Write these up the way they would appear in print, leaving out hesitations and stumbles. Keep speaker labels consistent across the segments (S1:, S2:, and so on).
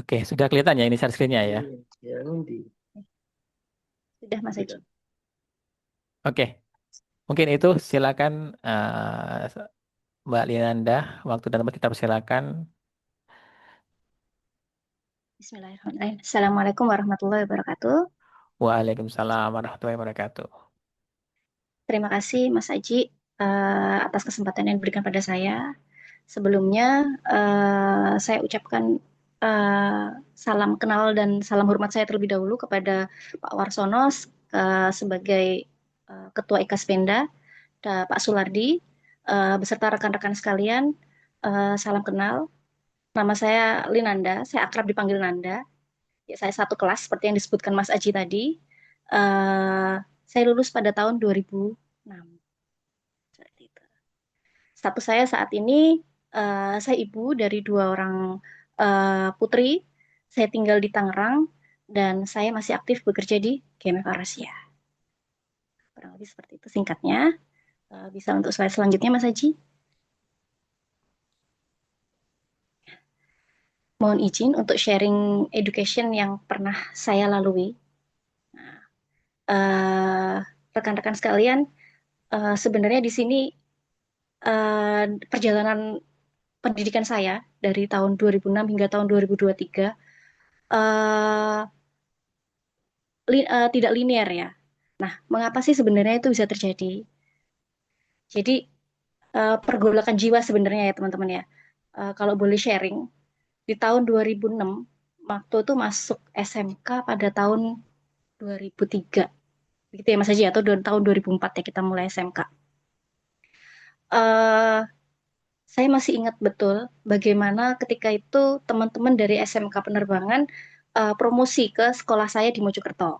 S1: Oke, sudah kelihatan ya ini share screen-nya ya.
S2: Sudah Mas Haji.
S1: Oke, mungkin itu silakan Mbak Linanda, waktu dan tempat kita persilakan.
S2: Bismillahirrahmanirrahim. Assalamualaikum warahmatullahi wabarakatuh.
S1: Waalaikumsalam warahmatullahi wabarakatuh.
S2: Terima kasih Mas Haji atas kesempatan yang diberikan pada saya. Sebelumnya saya ucapkan salam kenal dan salam hormat saya terlebih dahulu kepada Pak Warsono sebagai Ketua IKASPENDA, Pak Sulardi, beserta rekan-rekan sekalian. Salam kenal. Nama saya Linanda, saya akrab dipanggil Nanda. Ya, saya satu kelas seperti yang disebutkan Mas Aji tadi. Eh, saya lulus pada tahun 2006. Seperti itu. Status saya saat ini, saya ibu dari dua orang putri. Saya tinggal di Tangerang dan saya masih aktif bekerja di GMF Asia. Kurang lebih seperti itu singkatnya. Bisa untuk slide selanjutnya, Mas Aji. Mohon izin untuk sharing education yang pernah saya lalui. Eh, Rekan-rekan sekalian, sebenarnya di sini perjalanan pendidikan saya dari tahun 2006 hingga tahun 2023 eh, tidak linear ya. Nah, mengapa sih sebenarnya itu bisa terjadi? Jadi pergolakan jiwa sebenarnya ya teman-teman ya. Kalau boleh sharing, di tahun 2006 waktu itu masuk SMK pada tahun 2003. Begitu ya Mas Haji, atau tahun 2004 ya kita mulai SMK. Eh Saya masih ingat betul bagaimana ketika itu teman-teman dari SMK Penerbangan promosi ke sekolah saya di Mojokerto.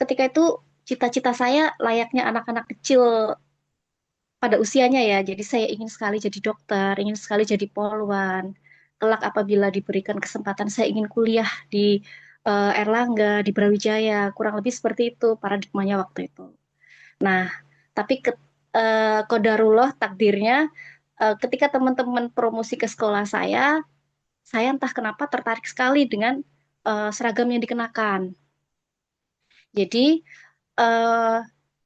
S2: Ketika itu cita-cita saya layaknya anak-anak kecil pada usianya ya. Jadi saya ingin sekali jadi dokter, ingin sekali jadi polwan. Kelak apabila diberikan kesempatan saya ingin kuliah di Erlangga, di Brawijaya, kurang lebih seperti itu paradigmanya waktu itu. Nah, tapi kodarullah takdirnya ketika teman-teman promosi ke sekolah saya entah kenapa tertarik sekali dengan seragam yang dikenakan. Jadi eh,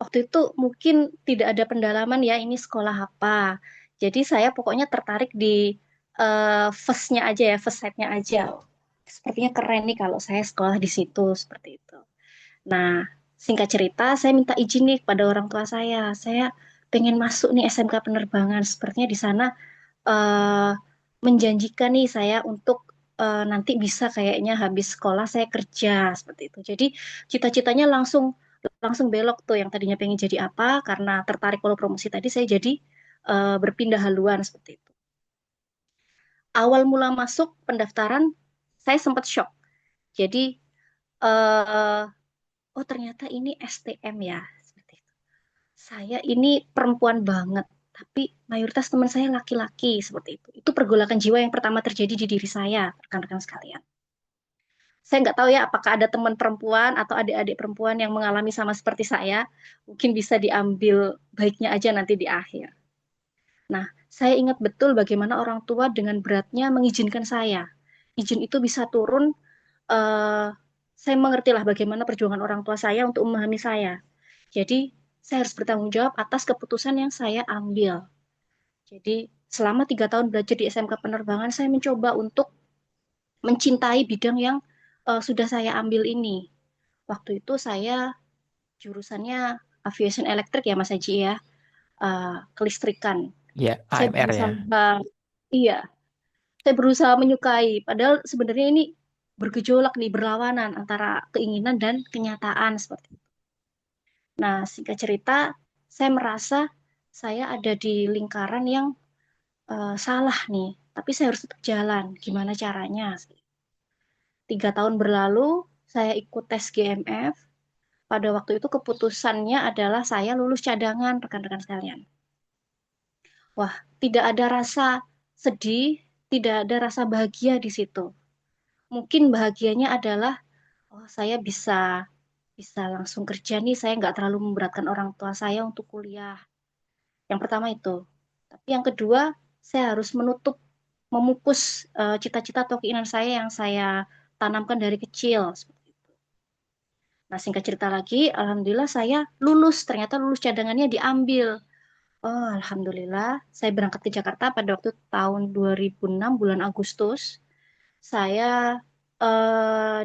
S2: waktu itu mungkin tidak ada pendalaman ya ini sekolah apa. Jadi saya pokoknya tertarik di first-nya aja ya, first sight-nya aja. Sepertinya keren nih kalau saya sekolah di situ seperti itu. Nah, singkat cerita, saya minta izin nih kepada orang tua saya. Saya pengen masuk nih SMK penerbangan. Sepertinya di sana eh, menjanjikan nih saya untuk nanti bisa kayaknya habis sekolah saya kerja seperti itu. Jadi cita-citanya langsung langsung belok tuh yang tadinya pengen jadi apa karena tertarik kalau promosi tadi saya jadi berpindah haluan seperti itu. Awal mula masuk pendaftaran saya sempat shock. Jadi eh, oh ternyata ini STM ya seperti itu. Saya ini perempuan banget, tapi mayoritas teman saya laki-laki seperti itu. Itu pergolakan jiwa yang pertama terjadi di diri saya, rekan-rekan sekalian. Saya nggak tahu ya apakah ada teman perempuan atau adik-adik perempuan yang mengalami sama seperti saya. Mungkin bisa diambil baiknya aja nanti di akhir. Nah, saya ingat betul bagaimana orang tua dengan beratnya mengizinkan saya. Izin itu bisa turun, eh, saya mengertilah bagaimana perjuangan orang tua saya untuk memahami saya. Jadi, saya harus bertanggung jawab atas keputusan yang saya ambil. Jadi, selama 3 tahun belajar di SMK Penerbangan, saya mencoba untuk mencintai bidang yang sudah saya ambil ini. Waktu itu saya jurusannya aviation electric ya Mas Haji ya, kelistrikan.
S1: Ya,
S2: Saya
S1: AMR
S2: berusaha,
S1: ya.
S2: iya, saya berusaha menyukai. Padahal sebenarnya ini bergejolak nih, berlawanan antara keinginan dan kenyataan seperti itu. Nah, singkat cerita, saya merasa saya ada di lingkaran yang salah nih, tapi saya harus tetap jalan. Gimana caranya? 3 tahun berlalu, saya ikut tes GMF. Pada waktu itu keputusannya adalah saya lulus cadangan, rekan-rekan sekalian. Wah, tidak ada rasa sedih, tidak ada rasa bahagia di situ. Mungkin bahagianya adalah, oh saya bisa bisa langsung kerja nih, saya nggak terlalu memberatkan orang tua saya untuk kuliah. Yang pertama itu. Tapi yang kedua, saya harus menutup. memupus cita-cita atau keinginan saya yang saya tanamkan dari kecil. Nah, singkat cerita lagi, alhamdulillah saya lulus. Ternyata lulus cadangannya diambil. Oh, alhamdulillah. Saya berangkat ke Jakarta pada waktu tahun 2006 bulan Agustus. Saya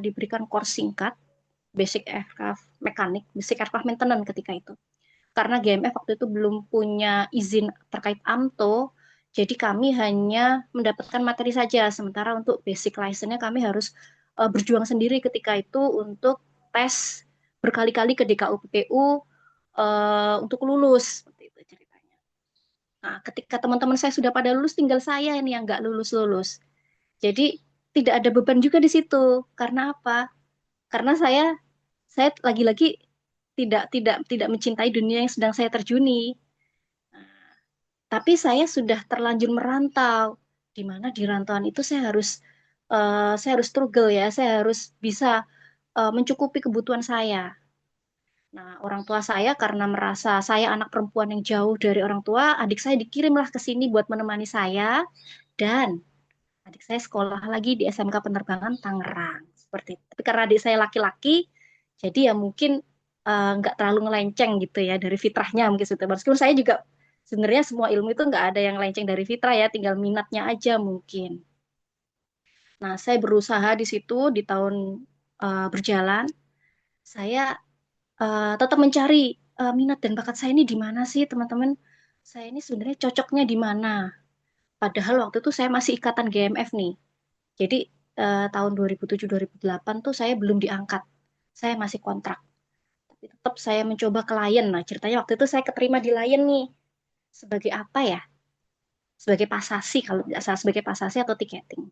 S2: diberikan course singkat Basic Aircraft Mechanic, Basic Aircraft Maintenance ketika itu. Karena GMF waktu itu belum punya izin terkait AMTO, jadi kami hanya mendapatkan materi saja. Sementara untuk basic license-nya kami harus berjuang sendiri ketika itu untuk tes berkali-kali ke DKU PPU untuk lulus. Seperti itu ceritanya. Nah, ketika teman-teman saya sudah pada lulus, tinggal saya ini yang nggak lulus-lulus. Jadi tidak ada beban juga di situ. Karena apa? Karena saya lagi-lagi tidak mencintai dunia yang sedang saya terjuni. Tapi saya sudah terlanjur merantau, di mana di rantauan itu saya harus struggle ya, saya harus bisa mencukupi kebutuhan saya. Nah, orang tua saya karena merasa saya anak perempuan yang jauh dari orang tua, adik saya dikirimlah ke sini buat menemani saya dan adik saya sekolah lagi di SMK Penerbangan Tangerang. Seperti itu. Tapi karena adik saya laki-laki, jadi ya mungkin nggak terlalu ngelenceng gitu ya dari fitrahnya mungkin gitu. Meskipun saya juga sebenarnya semua ilmu itu nggak ada yang lenceng dari fitrah ya, tinggal minatnya aja mungkin. Nah, saya berusaha di situ di tahun berjalan, saya tetap mencari minat dan bakat saya ini di mana sih teman-teman? Saya ini sebenarnya cocoknya di mana? Padahal waktu itu saya masih ikatan GMF nih. Jadi tahun 2007-2008 tuh saya belum diangkat. Saya masih kontrak. Tapi tetap saya mencoba ke Lion. Nah, ceritanya waktu itu saya keterima di Lion nih. Sebagai apa ya? Sebagai pasasi, kalau tidak salah sebagai pasasi atau tiketing.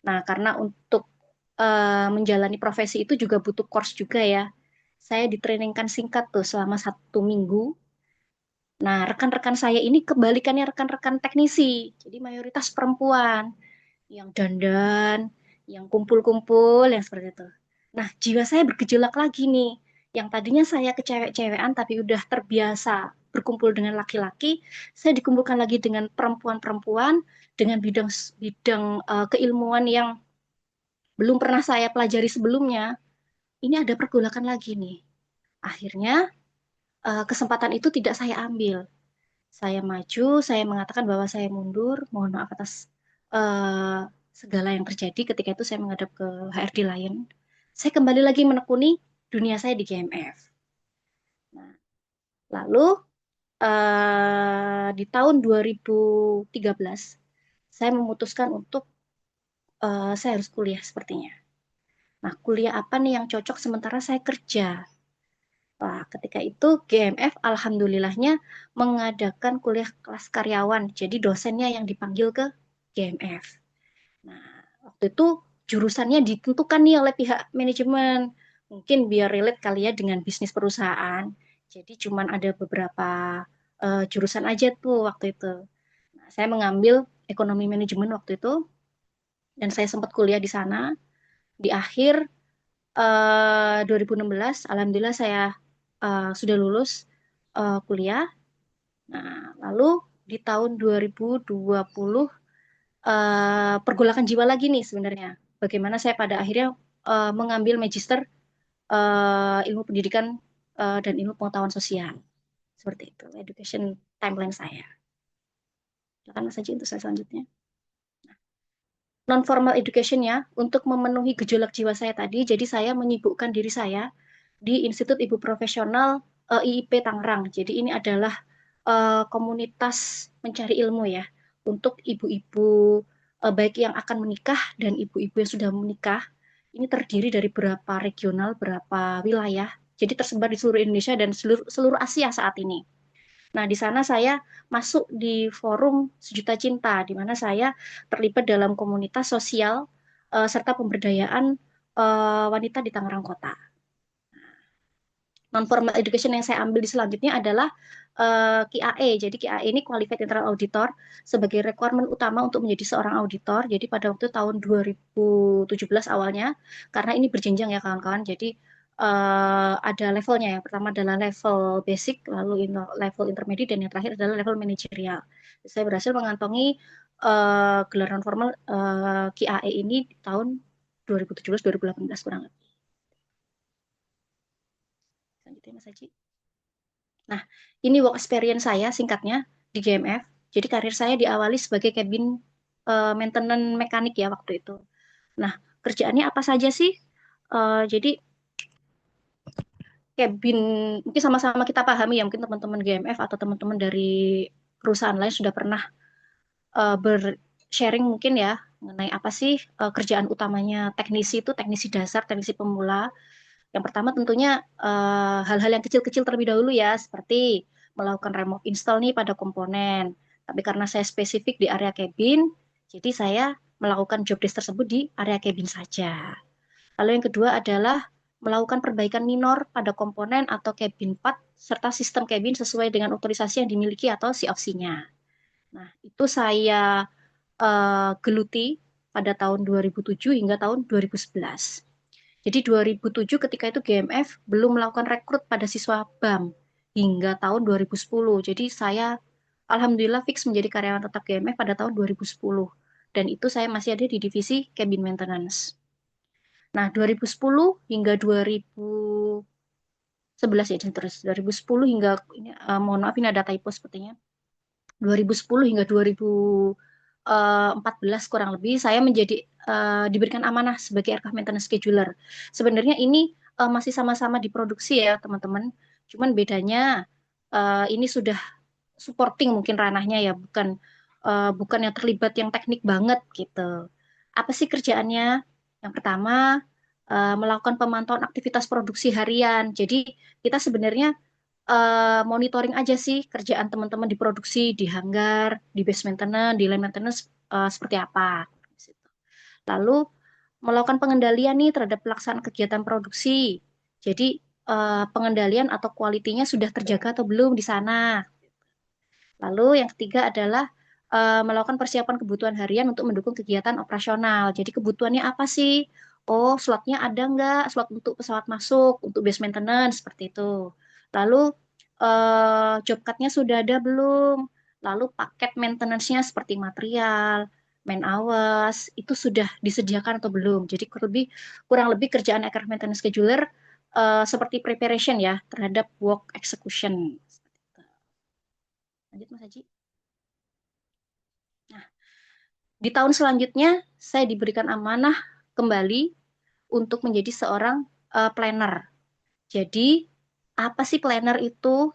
S2: Nah, karena untuk menjalani profesi itu juga butuh course juga ya. Saya ditrainingkan singkat tuh selama 1 minggu. Nah, rekan-rekan saya ini kebalikannya rekan-rekan teknisi. Jadi mayoritas perempuan yang dandan, yang kumpul-kumpul, yang seperti itu. Nah, jiwa saya bergejolak lagi nih. Yang tadinya saya kecewek-cewekan tapi udah terbiasa berkumpul dengan laki-laki, saya dikumpulkan lagi dengan perempuan-perempuan dengan bidang bidang keilmuan yang belum pernah saya pelajari sebelumnya. Ini ada pergolakan lagi nih. Akhirnya kesempatan itu tidak saya ambil. Saya maju, saya mengatakan bahwa saya mundur, mohon maaf atas eh, segala yang terjadi ketika itu saya menghadap ke HRD Lion. Saya kembali lagi menekuni dunia saya di GMF. Nah, lalu di tahun 2013 saya memutuskan untuk saya harus kuliah sepertinya. Nah, kuliah apa nih yang cocok sementara saya kerja? Nah, ketika itu GMF alhamdulillahnya mengadakan kuliah kelas karyawan. Jadi dosennya yang dipanggil ke GMF. Nah, waktu itu jurusannya ditentukan nih oleh pihak manajemen. Mungkin biar relate kali ya dengan bisnis perusahaan. Jadi cuman ada beberapa jurusan aja tuh waktu itu. Nah, saya mengambil ekonomi manajemen waktu itu dan saya sempat kuliah di sana. Di akhir 2016, alhamdulillah saya sudah lulus kuliah. Nah, lalu di tahun 2020 pergolakan jiwa lagi nih sebenarnya. Bagaimana saya pada akhirnya mengambil magister ilmu pendidikan dan ilmu pengetahuan sosial. Seperti itu, education timeline saya. Silakan Mas Haji untuk saya selanjutnya. Non formal education ya, untuk memenuhi gejolak jiwa saya tadi, jadi saya menyibukkan diri saya di Institut Ibu Profesional IIP Tangerang. Jadi ini adalah komunitas mencari ilmu ya untuk ibu-ibu baik yang akan menikah dan ibu-ibu yang sudah menikah. Ini terdiri dari berapa regional, berapa wilayah. Jadi tersebar di seluruh Indonesia dan seluruh Asia saat ini. Nah, di sana saya masuk di forum Sejuta Cinta, di mana saya terlibat dalam komunitas sosial serta pemberdayaan wanita di Tangerang Kota. Non formal education yang saya ambil di selanjutnya adalah KAE. Jadi KAE ini Qualified Internal Auditor sebagai requirement utama untuk menjadi seorang auditor. Jadi pada waktu tahun 2017 awalnya, karena ini berjenjang ya kawan-kawan. Jadi ada levelnya. Yang pertama adalah level basic, lalu level intermediate, dan yang terakhir adalah level manajerial. Saya berhasil mengantongi gelar non formal QAE ini di tahun 2017-2018 kurang lebih. Selanjutnya Mas Haji. Nah, ini work experience saya singkatnya di GMF. Jadi karir saya diawali sebagai cabin maintenance mekanik ya waktu itu. Nah, kerjaannya apa saja sih? Jadi cabin mungkin sama-sama kita pahami ya, mungkin teman-teman GMF atau teman-teman dari perusahaan lain sudah pernah bersharing mungkin ya mengenai apa sih kerjaan utamanya teknisi itu, teknisi dasar, teknisi pemula. Yang pertama tentunya hal-hal yang kecil-kecil terlebih dahulu ya, seperti melakukan remote install nih pada komponen. Tapi karena saya spesifik di area cabin, jadi saya melakukan job desk tersebut di area cabin saja. Lalu yang kedua adalah melakukan perbaikan minor pada komponen atau cabin part serta sistem cabin sesuai dengan otorisasi yang dimiliki atau COC-nya. Nah, itu saya geluti pada tahun 2007 hingga tahun 2011. Jadi 2007 ketika itu GMF belum melakukan rekrut pada siswa BAM hingga tahun 2010. Jadi saya alhamdulillah fix menjadi karyawan tetap GMF pada tahun 2010. Dan itu saya masih ada di divisi cabin maintenance. Nah, 2010 hingga 2011 ya, terus 2010 hingga ini, mohon maaf ini ada typo sepertinya. 2010 hingga 2014 kurang lebih saya menjadi diberikan amanah sebagai aircraft maintenance scheduler. Sebenarnya ini masih sama-sama diproduksi ya teman-teman. Cuman bedanya ini sudah supporting mungkin ranahnya ya, bukan yang terlibat yang teknik banget gitu. Apa sih kerjaannya? Yang pertama melakukan pemantauan aktivitas produksi harian. Jadi kita sebenarnya monitoring aja sih kerjaan teman-teman di produksi, di hanggar, di base maintenance, di line maintenance seperti apa. Lalu melakukan pengendalian nih terhadap pelaksanaan kegiatan produksi. Jadi pengendalian atau kualitinya sudah terjaga atau belum di sana. Lalu yang ketiga adalah melakukan persiapan kebutuhan harian untuk mendukung kegiatan operasional. Jadi kebutuhannya apa sih? Oh, slotnya ada nggak? Slot untuk pesawat masuk, untuk base maintenance, seperti itu. Lalu job card-nya sudah ada belum? Lalu paket maintenance-nya seperti material, man hours, itu sudah disediakan atau belum? Jadi kurang lebih kerjaan aircraft maintenance scheduler seperti preparation ya terhadap work execution. Lanjut Mas Haji. Nah, di tahun selanjutnya saya diberikan amanah kembali untuk menjadi seorang planner. Jadi, apa sih planner itu?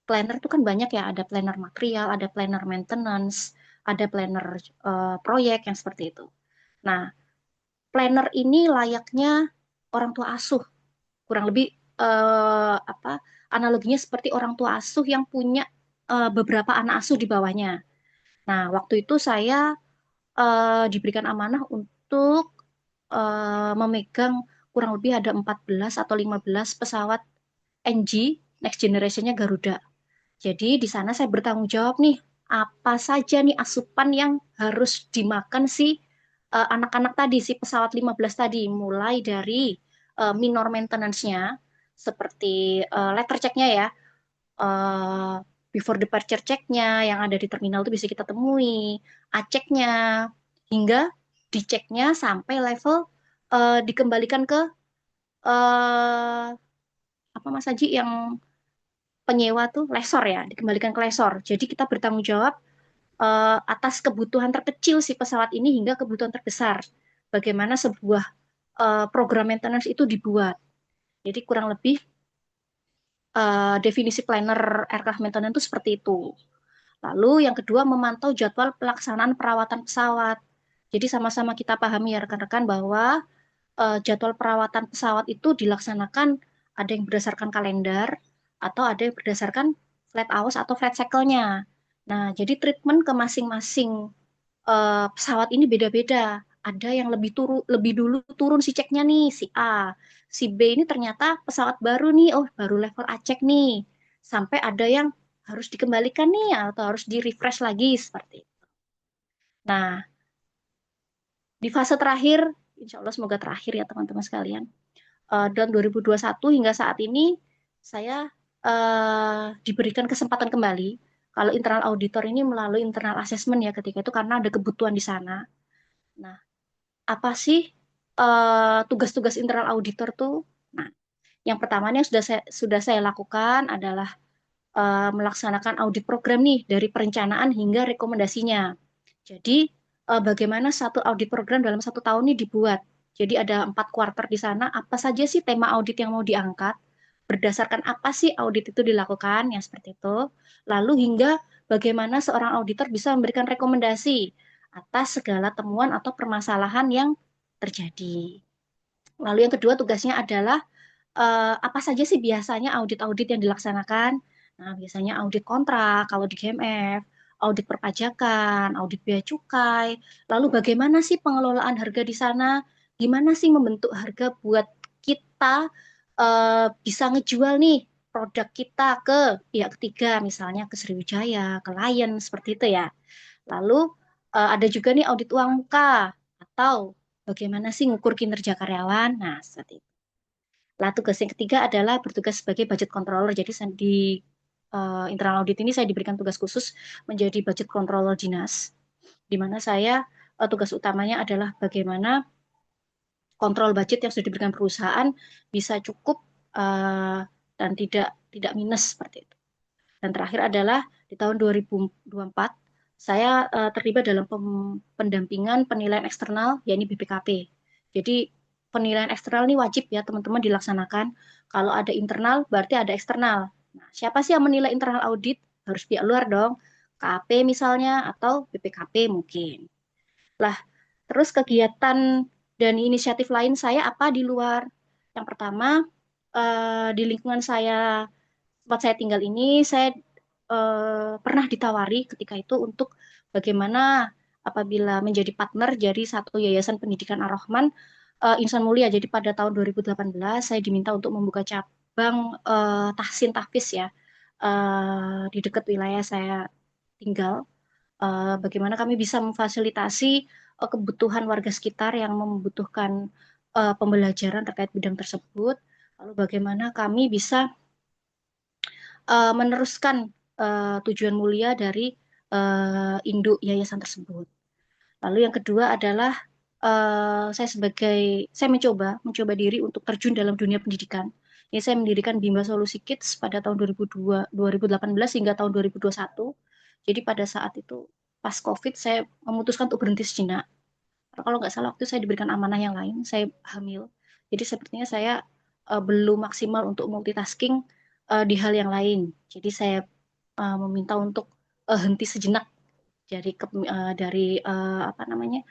S2: Planner itu kan banyak ya, ada planner material, ada planner maintenance, ada planner proyek yang seperti itu. Nah, planner ini layaknya orang tua asuh, kurang lebih apa analoginya seperti orang tua asuh yang punya beberapa anak asuh di bawahnya. Nah, waktu itu saya diberikan amanah untuk memegang kurang lebih ada 14 atau 15 pesawat NG, Next Generation-nya Garuda. Jadi di sana saya bertanggung jawab nih, apa saja nih asupan yang harus dimakan si anak-anak tadi, si pesawat 15 tadi, mulai dari minor maintenance-nya, seperti letter check-nya ya, uh, before departure check-nya yang ada di terminal itu bisa kita temui, A-check-nya, hingga diceknya sampai level dikembalikan ke uh, apa Mas Haji yang penyewa tuh lesor ya, dikembalikan ke lesor. Jadi kita bertanggung jawab atas kebutuhan terkecil si pesawat ini hingga kebutuhan terbesar. Bagaimana sebuah program maintenance itu dibuat. Jadi kurang lebih definisi planner aircraft maintenance itu seperti itu. Lalu yang kedua memantau jadwal pelaksanaan perawatan pesawat. Jadi sama-sama kita pahami ya rekan-rekan bahwa jadwal perawatan pesawat itu dilaksanakan ada yang berdasarkan kalender atau ada yang berdasarkan flight hours atau flight cycle-nya. Nah, jadi treatment ke masing-masing pesawat ini beda-beda. Ada yang lebih dulu turun si ceknya nih, si A. Si B ini ternyata pesawat baru nih, oh baru level A cek nih. Sampai ada yang harus dikembalikan nih atau harus di-refresh lagi seperti itu. Nah, di fase terakhir, insya Allah semoga terakhir ya teman-teman sekalian. Dalam 2021 hingga saat ini, saya diberikan kesempatan kembali Kalau internal auditor ini melalui internal assessment ya ketika itu karena ada kebutuhan di sana. Nah, apa sih tugas-tugas internal auditor tuh? Nah, yang pertamanya yang sudah saya lakukan adalah melaksanakan audit program nih dari perencanaan hingga rekomendasinya. Jadi bagaimana satu audit program dalam 1 tahun ini dibuat. Jadi ada 4 kuarter di sana. Apa saja sih tema audit yang mau diangkat? Berdasarkan apa sih audit itu dilakukan? Yang seperti itu. Lalu hingga bagaimana seorang auditor bisa memberikan rekomendasi atas segala temuan atau permasalahan yang terjadi. Lalu yang kedua tugasnya adalah apa saja sih biasanya audit-audit yang dilaksanakan? Nah, biasanya audit kontrak kalau di GMF, audit perpajakan, audit bea cukai. Lalu bagaimana sih pengelolaan harga di sana? Gimana sih membentuk harga buat kita bisa ngejual nih produk kita ke pihak ketiga, misalnya ke Sriwijaya, ke Lion, seperti itu ya. Lalu ada juga nih audit uang muka atau bagaimana sih ngukur kinerja karyawan. Nah, seperti itu. Lah, tugas yang ketiga adalah bertugas sebagai budget controller. Jadi di internal audit ini saya diberikan tugas khusus menjadi budget controller dinas, di mana saya tugas utamanya adalah bagaimana kontrol budget yang sudah diberikan perusahaan bisa cukup uh, dan tidak minus seperti itu. Dan terakhir adalah di tahun 2024 saya terlibat dalam pendampingan penilaian eksternal, yakni BPKP. Jadi penilaian eksternal ini wajib ya teman-teman dilaksanakan. Kalau ada internal berarti ada eksternal. Nah, siapa sih yang menilai internal audit? Harus pihak luar dong. KAP misalnya atau BPKP mungkin. Lah, terus kegiatan dan inisiatif lain saya apa di luar? Yang pertama, di lingkungan saya, tempat saya tinggal ini, saya pernah ditawari ketika itu untuk bagaimana apabila menjadi partner dari satu yayasan pendidikan Ar-Rahman Insan Mulia. Jadi pada tahun 2018 saya diminta untuk membuka cabang tahsin tahfiz ya di dekat wilayah saya tinggal. Bagaimana kami bisa memfasilitasi kebutuhan warga sekitar yang membutuhkan pembelajaran terkait bidang tersebut. Lalu bagaimana kami bisa meneruskan tujuan mulia dari induk yayasan tersebut. Lalu yang kedua adalah saya mencoba diri untuk terjun dalam dunia pendidikan. Ini saya mendirikan Bima Solusi Kids pada tahun 2018 hingga tahun 2021. Jadi pada saat itu pas COVID saya memutuskan untuk berhenti sejenak. Kalau nggak salah waktu itu saya diberikan amanah yang lain, saya hamil. Jadi sepertinya saya belum maksimal untuk multitasking di hal yang lain. Jadi saya meminta untuk henti sejenak dari apa namanya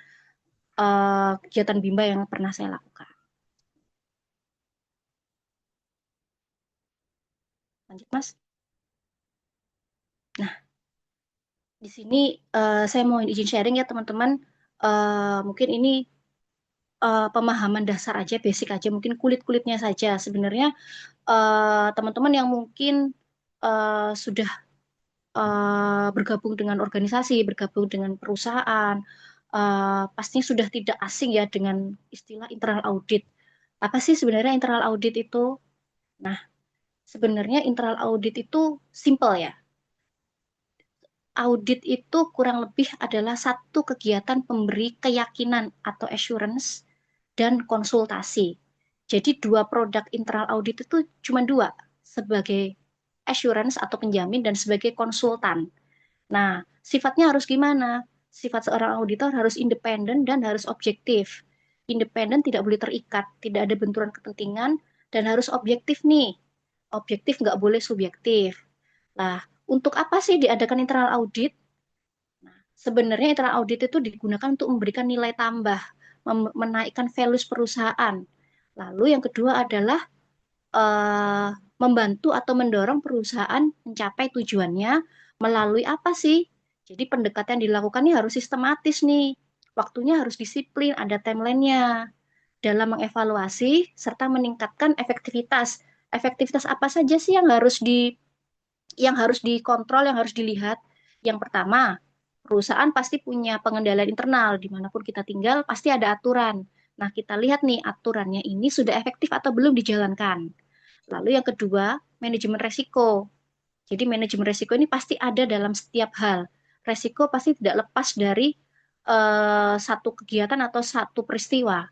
S2: kegiatan Bimba yang pernah saya lakukan. Lanjut, Mas. Nah, di sini saya mau izin sharing ya teman-teman. Mungkin ini pemahaman dasar aja, basic aja, mungkin kulit-kulitnya saja. Sebenarnya teman-teman yang mungkin sudah bergabung dengan organisasi, bergabung dengan perusahaan, pastinya sudah tidak asing ya dengan istilah internal audit. Apa sih sebenarnya internal audit itu? Nah, sebenarnya internal audit itu simple ya. Audit itu kurang lebih adalah satu kegiatan pemberi keyakinan atau assurance dan konsultasi. Jadi dua produk internal audit itu cuma dua, sebagai assurance atau penjamin dan sebagai konsultan. Nah, sifatnya harus gimana? Sifat seorang auditor harus independen dan harus objektif. Independen tidak boleh terikat, tidak ada benturan kepentingan, dan harus objektif nih. Objektif nggak boleh subjektif. Nah, untuk apa sih diadakan internal audit? Nah, sebenarnya internal audit itu digunakan untuk memberikan nilai tambah, menaikkan values perusahaan. Lalu yang kedua adalah eh, membantu atau mendorong perusahaan mencapai tujuannya melalui apa sih? Jadi pendekatan yang dilakukan ini harus sistematis nih. Waktunya harus disiplin, ada timelinenya dalam mengevaluasi serta meningkatkan efektivitas. Efektivitas apa saja sih yang harus dikontrol, yang harus dilihat? Yang pertama, perusahaan pasti punya pengendalian internal, dimanapun kita tinggal pasti ada aturan. Nah, kita lihat nih aturannya ini sudah efektif atau belum dijalankan. Lalu yang kedua, manajemen resiko. Jadi manajemen resiko ini pasti ada dalam setiap hal. Resiko pasti tidak lepas dari satu kegiatan atau satu peristiwa.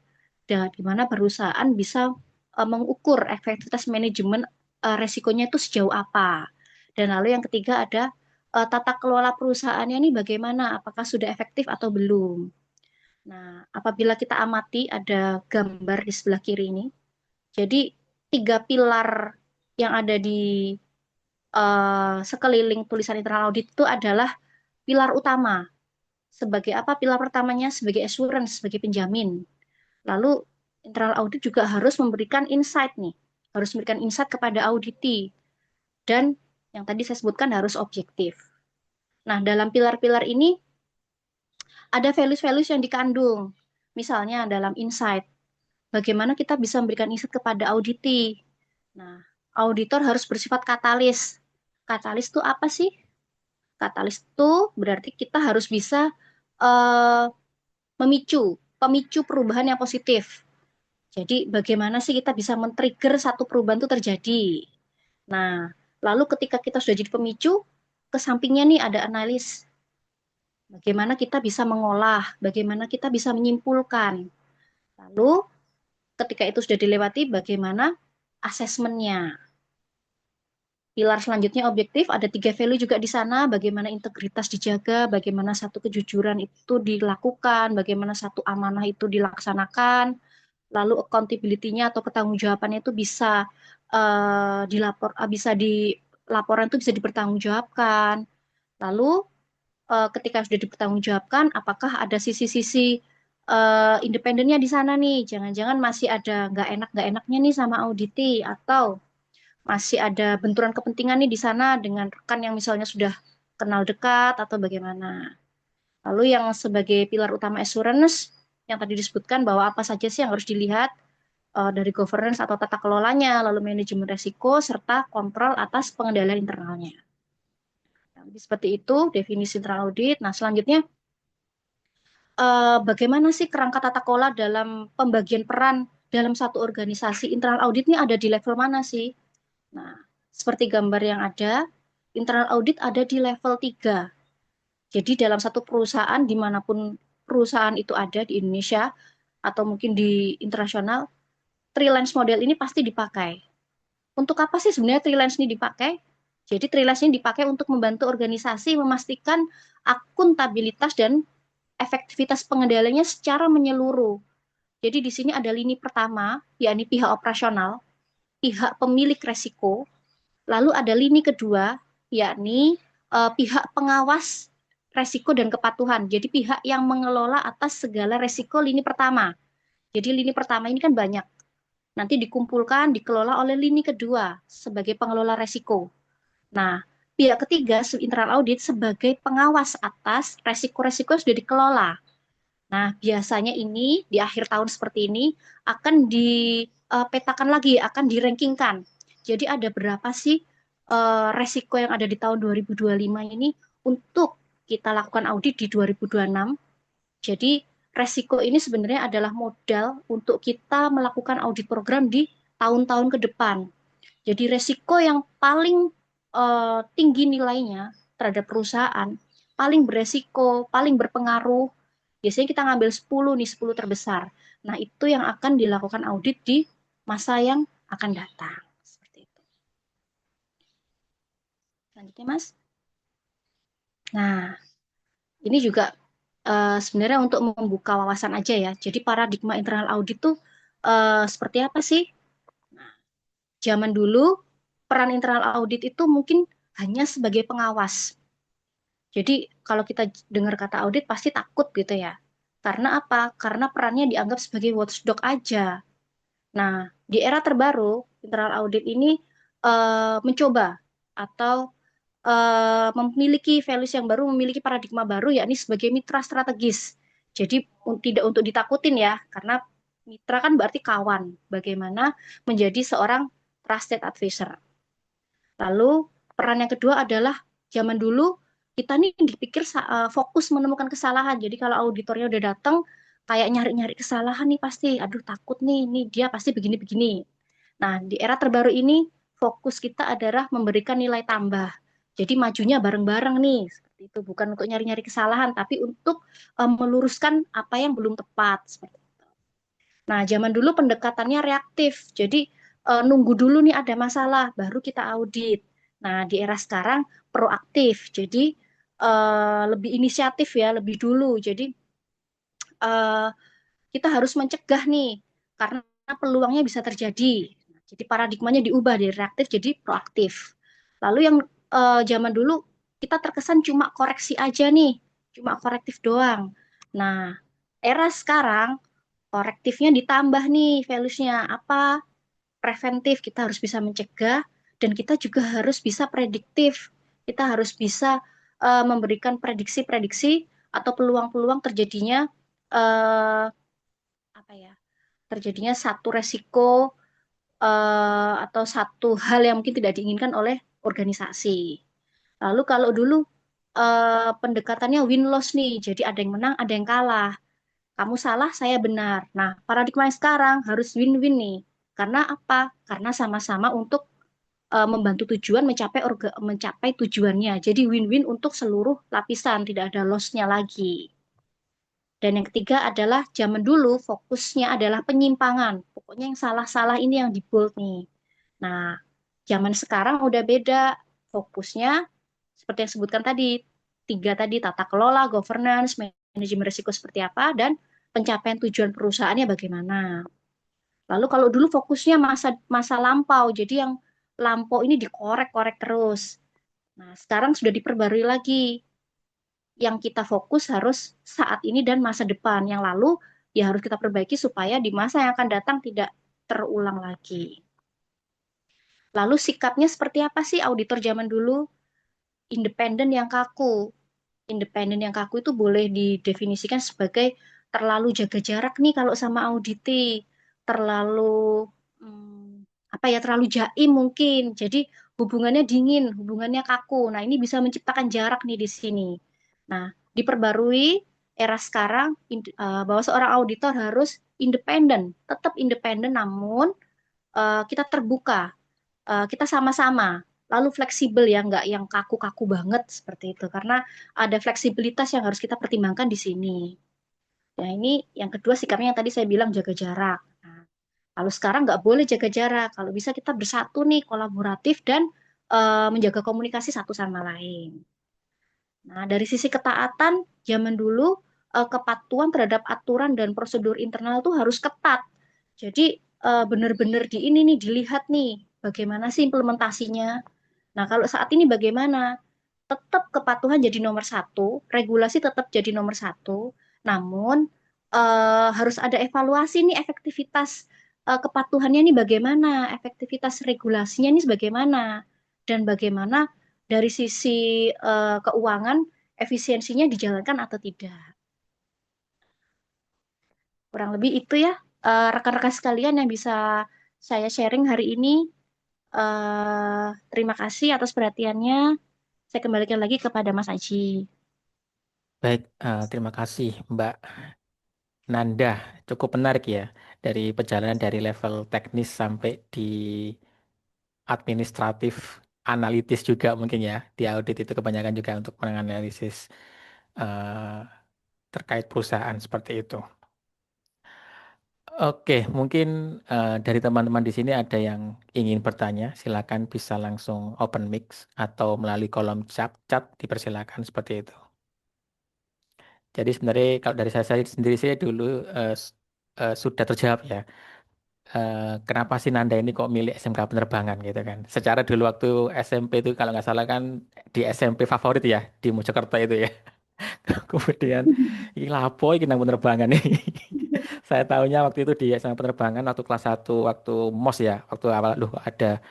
S2: Dan di mana perusahaan bisa mengukur efektivitas manajemen resikonya itu sejauh apa. Dan lalu yang ketiga ada tata kelola perusahaannya ini bagaimana, apakah sudah efektif atau belum. Nah, apabila kita amati ada gambar di sebelah kiri ini, jadi tiga pilar yang ada di sekeliling tulisan internal audit itu adalah pilar utama. Sebagai apa? Pilar pertamanya sebagai assurance, sebagai penjamin. Lalu internal audit juga harus memberikan insight nih, harus memberikan insight kepada auditi dan yang tadi saya sebutkan harus objektif. Nah, dalam pilar-pilar ini ada values-values yang dikandung. Misalnya dalam insight, bagaimana kita bisa memberikan insight kepada auditi. Nah, auditor harus bersifat katalis. Katalis itu apa sih? Katalis itu berarti kita harus bisa uh, pemicu perubahan yang positif. Jadi bagaimana sih kita bisa men-trigger satu perubahan itu terjadi. Nah, lalu ketika kita sudah jadi pemicu, ke sampingnya nih ada analis. Bagaimana kita bisa mengolah, bagaimana kita bisa menyimpulkan. Lalu ketika itu sudah dilewati, bagaimana asesmennya. Pilar selanjutnya objektif, ada tiga value juga di sana, bagaimana integritas dijaga, bagaimana satu kejujuran itu dilakukan, bagaimana satu amanah itu dilaksanakan, lalu accountability-nya atau pertanggungjawabannya itu bisa bisa di laporan itu bisa dipertanggungjawabkan. Lalu ketika sudah dipertanggungjawabkan, apakah ada sisi-sisi independennya di sana nih? Jangan-jangan masih ada nggak enaknya nih sama auditi atau masih ada benturan kepentingan nih di sana dengan rekan yang misalnya sudah kenal dekat atau bagaimana. Lalu yang sebagai pilar utama assurance yang tadi disebutkan bahwa apa saja sih yang harus dilihat dari governance atau tata kelolanya, lalu manajemen resiko serta kontrol atas pengendalian internalnya. Nah, seperti itu definisi internal audit. Nah, selanjutnya bagaimana sih kerangka tata kelola dalam pembagian peran dalam satu organisasi? Internal audit ini ada di level mana sih? Nah, seperti gambar yang ada, internal audit ada di level 3. Jadi dalam satu perusahaan, dimanapun perusahaan itu ada di Indonesia, atau mungkin di internasional, three lens model ini pasti dipakai. Untuk apa sih sebenarnya three lens ini dipakai? Jadi three lens ini dipakai untuk membantu organisasi memastikan akuntabilitas dan efektivitas pengendaliannya secara menyeluruh. Jadi di sini ada lini pertama, yakni pihak operasional, pihak pemilik resiko. Lalu ada lini kedua, yakni pihak pengawas resiko dan kepatuhan. Jadi pihak yang mengelola atas segala resiko lini pertama. Jadi lini pertama ini kan banyak. Nanti dikumpulkan, dikelola oleh lini kedua sebagai pengelola resiko. Nah, pihak ketiga, internal audit sebagai pengawas atas resiko-resiko yang sudah dikelola. Nah, biasanya ini di akhir tahun seperti ini akan dipetakan lagi, akan dirankingkan. Jadi ada berapa sih resiko yang ada di tahun 2025 ini untuk kita lakukan audit di 2026. Jadi resiko ini sebenarnya adalah modal untuk kita melakukan audit program di tahun-tahun ke depan. Jadi resiko yang paling tinggi nilainya terhadap perusahaan, paling beresiko, paling berpengaruh, biasanya kita ngambil 10 nih, 10 terbesar. Nah, itu yang akan dilakukan audit di masa yang akan datang. Seperti itu. Selanjutnya, Mas. Nah, ini juga sebenarnya untuk membuka wawasan aja ya. Jadi paradigma internal audit tuh seperti apa sih? Nah, zaman dulu peran internal audit itu mungkin hanya sebagai pengawas. Jadi kalau kita dengar kata audit pasti takut gitu ya. Karena apa? Karena perannya dianggap sebagai watchdog aja. Nah, di era terbaru, internal audit ini mencoba atau memiliki values yang baru, memiliki paradigma baru, yakni sebagai mitra strategis. Jadi tidak untuk ditakutin ya, karena mitra kan berarti kawan. Bagaimana menjadi seorang trusted advisor. Lalu peran yang kedua adalah zaman dulu kita nih dipikir fokus menemukan kesalahan. Jadi kalau auditornya udah datang kayak nyari-nyari kesalahan nih pasti, aduh takut nih dia pasti begini-begini. Nah, di era terbaru ini fokus kita adalah memberikan nilai tambah. Jadi majunya bareng-bareng nih, seperti itu. Bukan untuk nyari-nyari kesalahan, tapi untuk meluruskan apa yang belum tepat. Seperti itu. Nah, zaman dulu pendekatannya reaktif. Jadi nunggu dulu nih ada masalah, baru kita audit. Nah, di era sekarang proaktif. Jadi lebih inisiatif ya, lebih dulu. Jadi eh, kita harus mencegah nih, karena peluangnya bisa terjadi. Jadi paradigmanya diubah dari reaktif jadi proaktif. Lalu yang zaman dulu kita terkesan cuma koreksi aja nih, cuma korektif doang. Nah, era sekarang korektifnya ditambah nih values-nya apa? Preventif, kita harus bisa mencegah dan kita juga harus bisa prediktif. Kita harus bisa memberikan prediksi-prediksi atau peluang-peluang terjadinya apa ya? Terjadinya satu resiko atau satu hal yang mungkin tidak diinginkan oleh organisasi. Lalu kalau dulu pendekatannya win-loss nih, jadi ada yang menang, ada yang kalah. Kamu salah, saya benar. Nah, paradigma yang sekarang harus win-win nih. Karena apa? Karena sama-sama untuk membantu tujuan mencapai tujuannya. Jadi win-win untuk seluruh lapisan, tidak ada loss-nya lagi. Dan yang ketiga adalah zaman dulu fokusnya adalah penyimpangan. Pokoknya yang salah-salah ini yang di bold nih. Nah, zaman sekarang udah beda. Fokusnya seperti yang sebutkan tadi, tiga tadi, tata kelola, governance, manajemen risiko seperti apa, dan pencapaian tujuan perusahaannya bagaimana. Lalu kalau dulu fokusnya masa masa lampau, jadi yang lampau ini dikorek-korek terus. Nah, sekarang sudah diperbarui lagi. Yang kita fokus harus saat ini dan masa depan. Yang lalu ya harus kita perbaiki supaya di masa yang akan datang tidak terulang lagi. Lalu sikapnya seperti apa sih auditor zaman dulu? Independen yang kaku. Independen yang kaku itu boleh didefinisikan sebagai terlalu jaga jarak nih kalau sama auditi, terlalu apa ya, terlalu jaim mungkin. Jadi hubungannya dingin, hubungannya kaku. Nah, ini bisa menciptakan jarak nih di sini. Nah, diperbarui era sekarang bahwa seorang auditor harus independen, tetap independen namun kita terbuka, kita sama-sama lalu fleksibel ya, nggak yang kaku-kaku banget seperti itu. Karena ada fleksibilitas yang harus kita pertimbangkan di sini. Nah, ini yang kedua sikapnya yang tadi saya bilang jaga jarak. Nah, kalau sekarang nggak boleh jaga jarak. Kalau bisa kita bersatu nih, kolaboratif dan menjaga komunikasi satu sama lain. Nah, dari sisi ketaatan, zaman dulu kepatuhan terhadap aturan dan prosedur internal tuh harus ketat. Jadi benar-benar di ini nih dilihat nih bagaimana sih implementasinya. Nah, kalau saat ini bagaimana? Tetap kepatuhan jadi nomor satu, regulasi tetap jadi nomor satu, namun harus ada evaluasi nih efektivitas kepatuhannya nih bagaimana, efektivitas regulasinya nih bagaimana, dan bagaimana dari sisi keuangan efisiensinya dijalankan atau tidak. Kurang lebih itu ya rekan-rekan sekalian yang bisa saya sharing hari ini. Terima kasih atas perhatiannya. Saya kembalikan lagi kepada Mas Aji.
S1: Baik, terima kasih Mbak Nanda. Cukup menarik ya. Dari perjalanan dari level teknis sampai di administratif, analitis juga mungkin ya. Di audit itu kebanyakan juga untuk menganalisis eh, terkait perusahaan seperti itu. Oke, mungkin dari teman-teman di sini ada yang ingin bertanya, silakan bisa langsung open mic atau melalui kolom chat dipersilakan seperti itu. Jadi sebenarnya kalau dari saya sendiri saya dulu sudah terjawab ya. Kenapa sih Nanda ini kok milih SMK penerbangan gitu kan? Secara dulu waktu SMP itu kalau nggak salah kan di SMP favorit ya di Mojokerto itu ya. Kemudian ini lapo iki nang penerbangan nih. Saya tahunya waktu itu di SMA penerbangan waktu kelas satu waktu MOS ya, waktu awal loh ada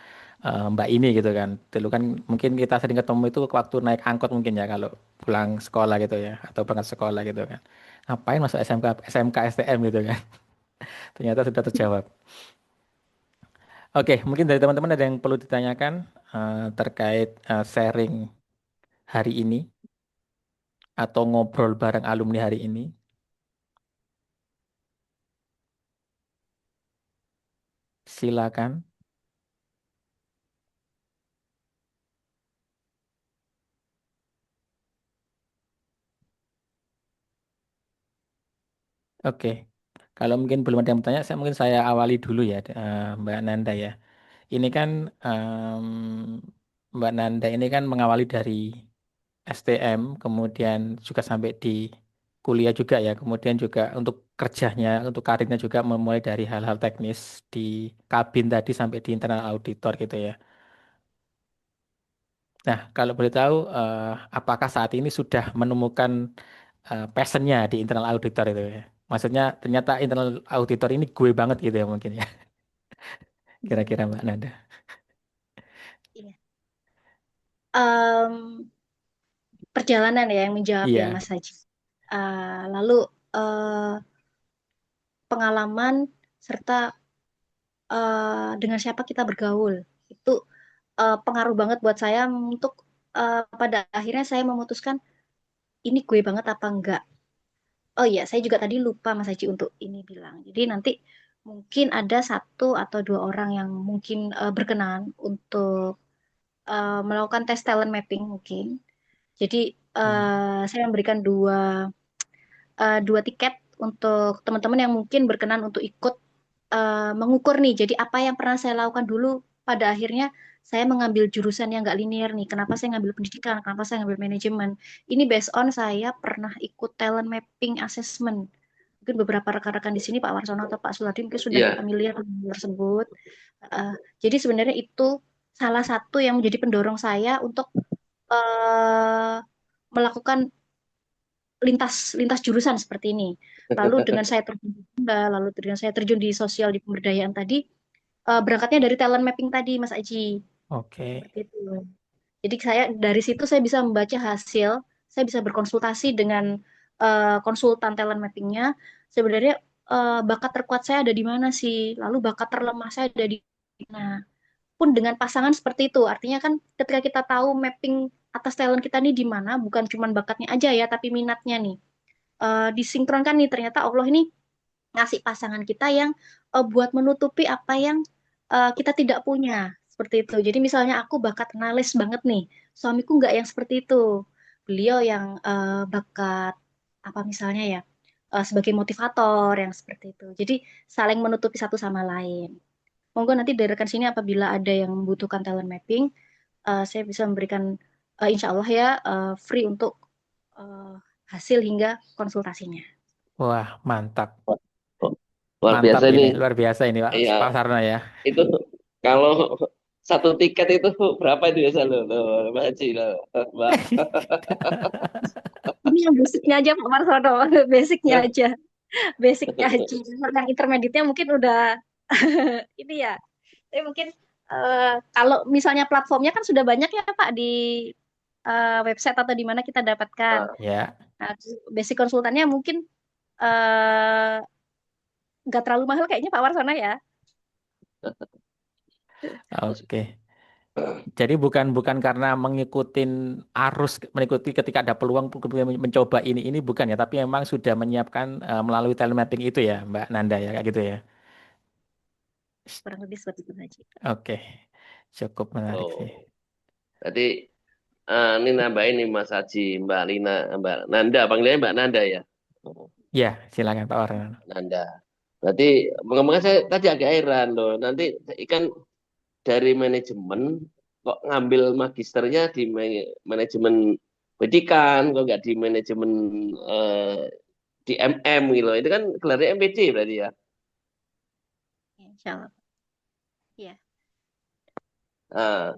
S1: Mbak ini gitu kan. Dulu kan mungkin kita sering ketemu itu waktu naik angkot mungkin ya kalau pulang sekolah gitu ya atau berangkat sekolah gitu kan. Ngapain masuk SMK STM gitu kan. Ternyata sudah terjawab. Oke, mungkin dari teman-teman ada yang perlu ditanyakan terkait sharing hari ini atau ngobrol bareng alumni hari ini. Silakan. Oke. Kalau mungkin belum ada yang bertanya, saya awali dulu ya, Mbak Nanda ya. Ini kan Mbak Nanda ini kan mengawali dari STM, kemudian juga sampai di kuliah juga ya, kemudian juga untuk kerjanya, untuk karirnya juga memulai dari hal-hal teknis di kabin tadi sampai di internal auditor gitu ya. Nah, kalau boleh tahu, apakah saat ini sudah menemukan passionnya di internal auditor itu ya? Maksudnya ternyata internal auditor ini gue banget gitu ya mungkin ya, kira-kira Mbak Nanda.
S2: Iya. Em, Perjalanan ya yang menjawab ya
S1: Iya.
S2: Mas Haji. Lalu pengalaman serta dengan siapa kita bergaul itu pengaruh banget buat saya untuk pada akhirnya saya memutuskan ini gue banget apa enggak. Oh iya, saya juga tadi lupa Mas Haji untuk ini bilang. Jadi nanti mungkin ada satu atau dua orang yang mungkin berkenan untuk melakukan tes talent mapping mungkin. Jadi
S1: Hmm.
S2: saya memberikan dua tiket untuk teman-teman yang mungkin berkenan untuk ikut mengukur nih. Jadi apa yang pernah saya lakukan dulu pada akhirnya saya mengambil jurusan yang nggak linear nih. Kenapa saya ngambil pendidikan? Kenapa saya ngambil manajemen? Ini based on saya pernah ikut talent mapping assessment. Mungkin beberapa rekan-rekan di sini Pak Warsono atau Pak Sulardi mungkin sudah
S3: Iya,
S2: familiar dengan hal tersebut. Jadi sebenarnya itu salah satu yang menjadi pendorong saya untuk uh, melakukan lintas lintas jurusan seperti ini. Lalu dengan saya terjun di Bunda, lalu dengan saya terjun di sosial di pemberdayaan tadi, berangkatnya dari talent mapping tadi, Mas Aji.
S1: Oke.
S2: Seperti itu. Jadi saya dari situ saya bisa membaca hasil, saya bisa berkonsultasi dengan konsultan talent mappingnya. Sebenarnya bakat terkuat saya ada di mana sih? Lalu bakat terlemah saya ada di mana? Pun dengan pasangan seperti itu. Artinya kan ketika kita tahu mapping atas talent kita nih di mana, bukan cuma bakatnya aja ya, tapi minatnya nih disinkronkan nih ternyata Allah ini ngasih pasangan kita yang buat menutupi apa yang kita tidak punya seperti itu. Jadi misalnya aku bakat analis banget nih, suamiku nggak yang seperti itu. Beliau yang bakat apa misalnya ya sebagai motivator yang seperti itu. Jadi saling menutupi satu sama lain. Monggo nanti dari rekan sini apabila ada yang membutuhkan talent mapping, saya bisa memberikan insya Allah ya free untuk eh, hasil hingga konsultasinya.
S1: Wah, mantap.
S3: luar
S1: Mantap
S3: biasa
S1: ini,
S3: ini.
S1: luar biasa ini
S3: Iya,
S1: Pak Sarna ya.
S3: itu kalau satu tiket itu berapa itu biasa lo, Mbak Haji lo, Mbak.
S2: Ini yang basicnya aja Pak Marsono, basicnya aja, basicnya aja. Yang intermediate-nya mungkin udah ini ya. Tapi mungkin kalau misalnya platformnya kan sudah banyak ya Pak di website atau di mana kita dapatkan.
S3: Nah,
S1: Ya,
S2: Nah, basic konsultannya mungkin eh, nggak terlalu mahal kayaknya Pak Warsono ya.
S1: oke. Jadi bukan bukan karena mengikuti ketika ada peluang mencoba ini bukan ya, tapi memang sudah menyiapkan melalui telemapping itu ya, Mbak Nanda ya, kayak gitu ya.
S2: Kurang lebih seperti itu saja.
S1: Oke, cukup menarik sih.
S3: oh, tadi ini nambah ini Mas Haji, Mbak Lina, Mbak Nanda, panggilannya Mbak Nanda ya. Oh,
S1: Ya, silakan Pak Warna.
S3: Nanda. Berarti mengapa saya tadi agak heran loh. Nanti ikan dari manajemen kok ngambil magisternya di manajemen pendidikan, kok nggak di manajemen eh, di MM gitu. Itu kan gelarnya MPD berarti ya.
S2: Ya, insya Allah. Ya,
S3: Nah,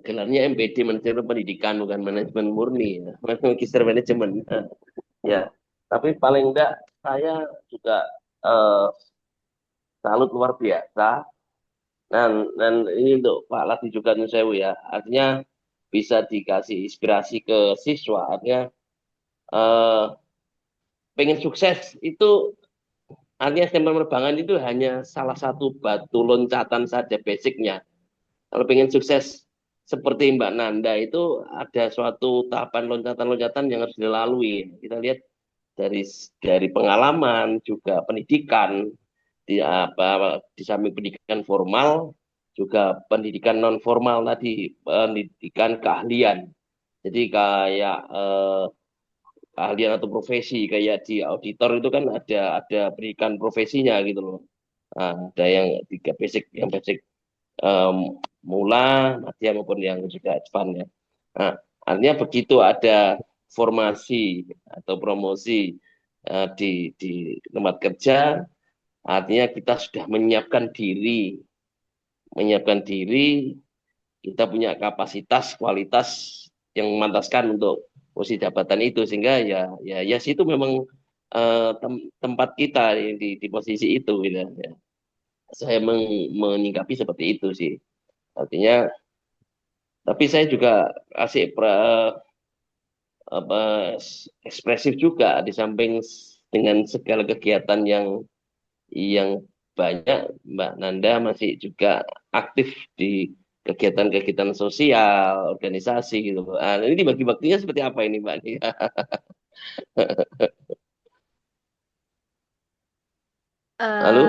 S3: gelarnya MPD manajemen pendidikan bukan manajemen murni ya. Magister manajemen. Nah, ya. Tapi paling enggak saya juga eh, salut luar biasa. Dan ini untuk Pak Lati juga Nun Sewu ya. Artinya bisa dikasih inspirasi ke siswa. Artinya eh, pengen sukses itu artinya STM penerbangan itu hanya salah satu batu loncatan saja basicnya. Kalau pengen sukses seperti Mbak Nanda itu ada suatu tahapan loncatan-loncatan yang harus dilalui. Kita lihat dari dari pengalaman juga pendidikan di apa di samping pendidikan formal juga pendidikan non formal tadi pendidikan keahlian. Jadi kayak keahlian atau profesi kayak di auditor itu kan ada pendidikan profesinya gitu loh. Ada yang tiga basic, yang basic mula, media maupun yang juga advance ya. Nah, artinya begitu ada formasi atau promosi di tempat kerja, artinya kita sudah menyiapkan diri, kita punya kapasitas, kualitas yang memantaskan untuk posisi jabatan itu, sehingga ya situ memang tempat kita yang di posisi itu gitu ya. Saya menyingkapi seperti itu sih. Artinya, tapi saya juga asik apa, ekspresif juga di samping dengan segala kegiatan yang banyak, Mbak Nanda masih juga aktif di kegiatan-kegiatan sosial, organisasi gitu. Ini dibagi waktunya seperti apa ini, Mbak? Halo?